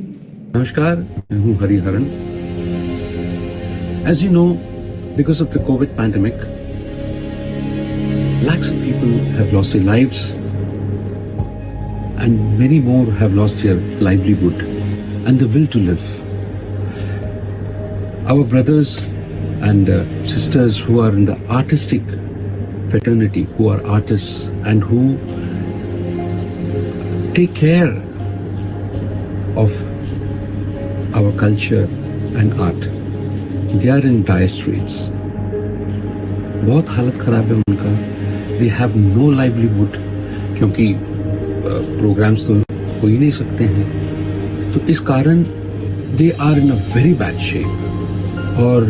नमस्कार, मैं हूँ Hariharan. As you know, because of the COVID pandemic, lakhs of people have lost their lives and many more have lost their livelihood and the will to live. Our brothers and sisters who are in the artistic fraternity, who are artists and who take care of our culture and art, they are in dire straits. बहुत हालत खराब है उनका। They have no livelihood क्योंकि प्रोग्राम्स तो हो ही नहीं सकते हैं, तो इस कारण they are in a very bad shape। और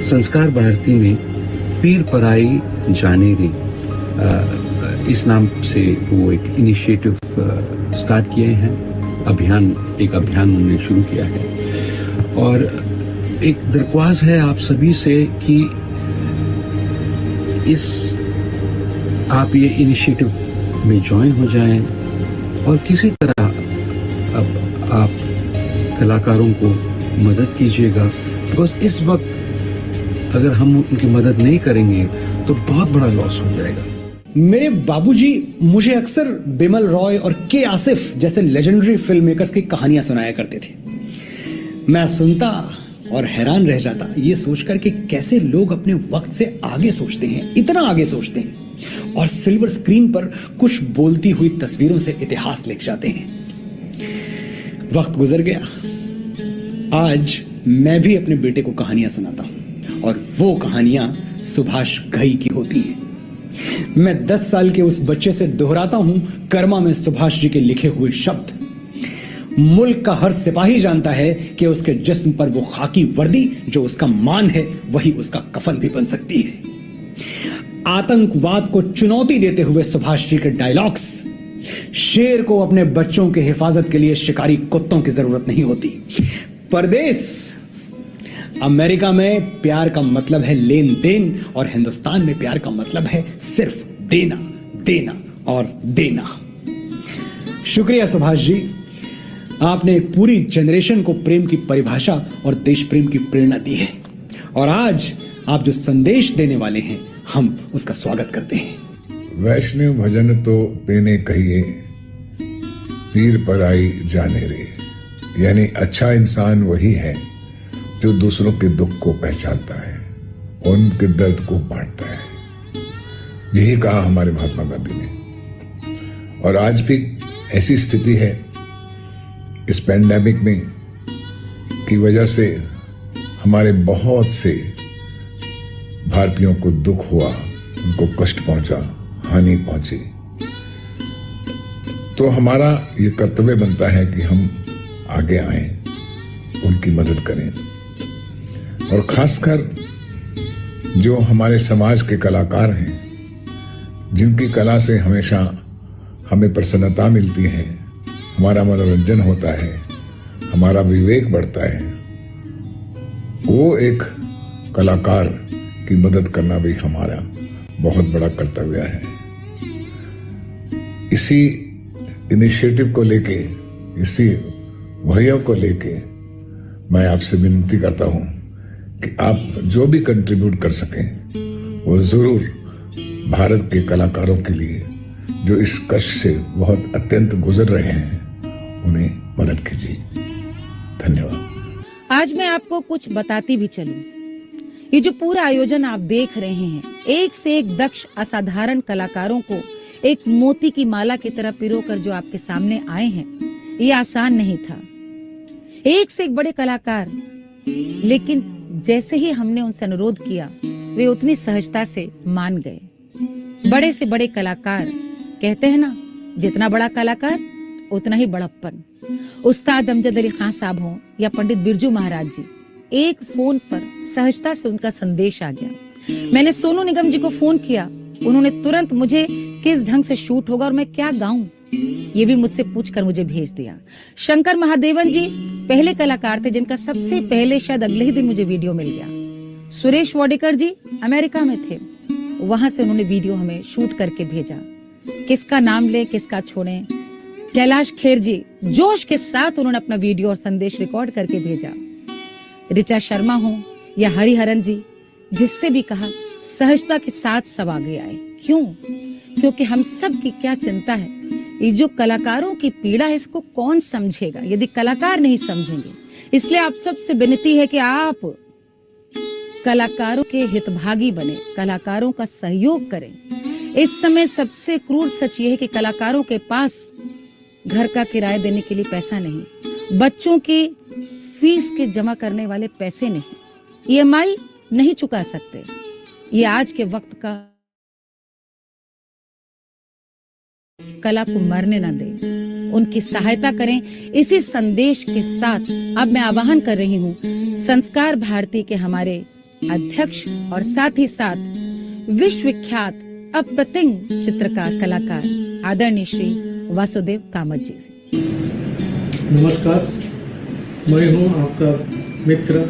संस्कार भारती ने पीर पराई जाने रे इस नाम से वो एक इनिशिएटिव स्टार्ट किए हैं, एक अभियान उन्होंने शुरू किया है। और एक दरख्वास्त है आप सभी से कि आप ये इनिशिएटिव में ज्वाइन हो जाएं और किसी तरह अब आप कलाकारों को मदद कीजिएगा, बिकॉज इस वक्त अगर हम उनकी मदद नहीं करेंगे तो बहुत बड़ा लॉस हो जाएगा। मेरे बाबूजी मुझे अक्सर बिमल रॉय और के आसिफ जैसे लेजेंडरी फिल्म मेकर्स की कहानियां सुनाया करते थे। मैं सुनता और हैरान रह जाता ये सोचकर कि कैसे लोग अपने वक्त से आगे सोचते हैं, इतना आगे सोचते हैं और सिल्वर स्क्रीन पर कुछ बोलती हुई तस्वीरों से इतिहास लिख जाते हैं। वक्त गुजर गया, आज मैं भी अपने बेटे को कहानियां सुनाता हूं और वो कहानियां सुभाष घई की होती हैं। मैं 10 साल के उस बच्चे से दोहराता हूं कर्मा में सुभाष जी के लिखे हुए शब्द। मुल्क का हर सिपाही जानता है कि उसके जिस्म पर वो खाकी वर्दी जो उसका मान है वही उसका कफन भी बन सकती है। आतंकवाद को चुनौती देते हुए सुभाष जी के डायलॉग्स, शेर को अपने बच्चों की हिफाजत के लिए शिकारी कुत्तों की जरूरत नहीं होती। परदेश, अमेरिका में प्यार का मतलब है लेन देन और हिंदुस्तान में प्यार का मतलब है सिर्फ देना, देना और देना। शुक्रिया सुभाष जी, आपने एक पूरी जनरेशन को प्रेम की परिभाषा और देश प्रेम की प्रेरणा दी है और आज आप जो संदेश देने वाले हैं हम उसका स्वागत करते हैं। वैष्णव भजन तो तेने कहिए, पीर पराई जाने रे। यानी अच्छा इंसान वही है जो दूसरों के दुख को पहचानता है, उनके दर्द को बांटता है। यही कहा हमारे महात्मा गांधी ने। और आज भी ऐसी स्थिति है इस पैंडेमिक में की वजह से हमारे बहुत से भारतीयों को दुख हुआ, उनको कष्ट पहुंचा, हानि पहुंची। तो हमारा ये कर्तव्य बनता है कि हम आगे आएं, उनकी मदद करें। और खासकर जो हमारे समाज के कलाकार हैं, जिनकी कला से हमेशा हमें प्रसन्नता मिलती है, हमारा मनोरंजन होता है, हमारा विवेक बढ़ता है, वो एक कलाकार की मदद करना भी हमारा बहुत बड़ा कर्तव्य है। इसी इनिशिएटिव को लेके, इसी वहयों को लेके मैं आपसे विनती करता हूं कि आप जो भी कंट्रीब्यूट कर सकें वो जरूर भारत के कलाकारों के लिए जो इस कष्ट से बहुत अत्यंत गुजर रहे हैं उन्हें मदद कीजिए। धन्यवाद। आज मैं आपको कुछ बताती भी चलूं। ये जो पूरा आयोजन आप देख रहे हैं, एक से एक दक्ष असाधारण कलाकारों को एक मोती की माला की तरह पिरोकर जो आपके सामने आए हैं, ये आसान नहीं था। एक से एक बड़े कलाकार, लेकिन जैसे ही हमने उनसे अनुरोध किया वे उतनी सहजता से मान गए। बड़े से बड़े कलाकार, कहते हैं ना, जितना बड़ा कलाकार उतना ही बड़प्पन। उस्ताद अमजद अली खान साहब हों या पंडित बिरजू महाराज जी, एक फोन पर सहजता से उनका संदेश आ गया। मैंने सोनू निगम जी को फोन किया, उन्होंने तुरंत मुझे किस ढंग से शूट होगा और मैं क्या गाऊं ये भी मुझसे पूछकर मुझे भेज दिया। शंकर महादेवन जी पहले कलाकार थे जिनका सबसे पहले शायद अगले ही दिन मुझे वीडियो मिल गया। सुरेश वाडेकर जी अमेरिका में थे, वहां से उन्होंने वीडियो हमें शूट करके भेजा। किसका नाम ले किसका छोड़े। कैलाश खेर जी जोश के साथ उन्होंने अपना वीडियो और संदेश रिकॉर्ड करके भेजा। ऋचा शर्मा हो या हरिहरन जी, जिससे भी कहा सहजता के साथ सब आगे आए। क्यों? क्योंकि हम सब की क्या चिंता है, ये जो कलाकारों की पीड़ा है इसको कौन समझेगा यदि कलाकार नहीं समझेंगे। इसलिए आप सबसे विनती है कि आप कलाकारों के हितभागी बने, कलाकारों का सहयोग करें। इस समय सबसे क्रूर सच ये है कि कलाकारों के पास घर का किराया देने के लिए पैसा नहीं, बच्चों की फीस के जमा करने वाले पैसे नहीं, EMI नहीं चुका सकते। ये आज के वक्त का कला को मरने ना दें, उनकी सहायता करें। इसी संदेश के साथ अब मैं आह्वान कर रही हूँ संस्कार भारती के हमारे अध्यक्ष और साथ ही साथ विश्वविख्यात अप्रतिम चित्रकार कलाकार आदरणीय श्री वासुदेव कामत जी से। नमस्कार, मैं हूँ आपका मित्र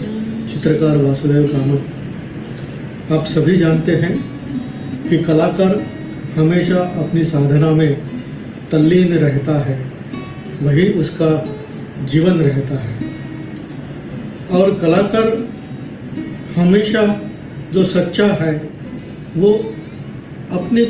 चित्रकार वासुदेव कामत। आप सभी जानते हैं कि कलाकार हमेशा अपनी साधना में तल्लीन रहता है, वही उसका जीवन रहता है। और कलाकार हमेशा जो सच्चा है वो अपनी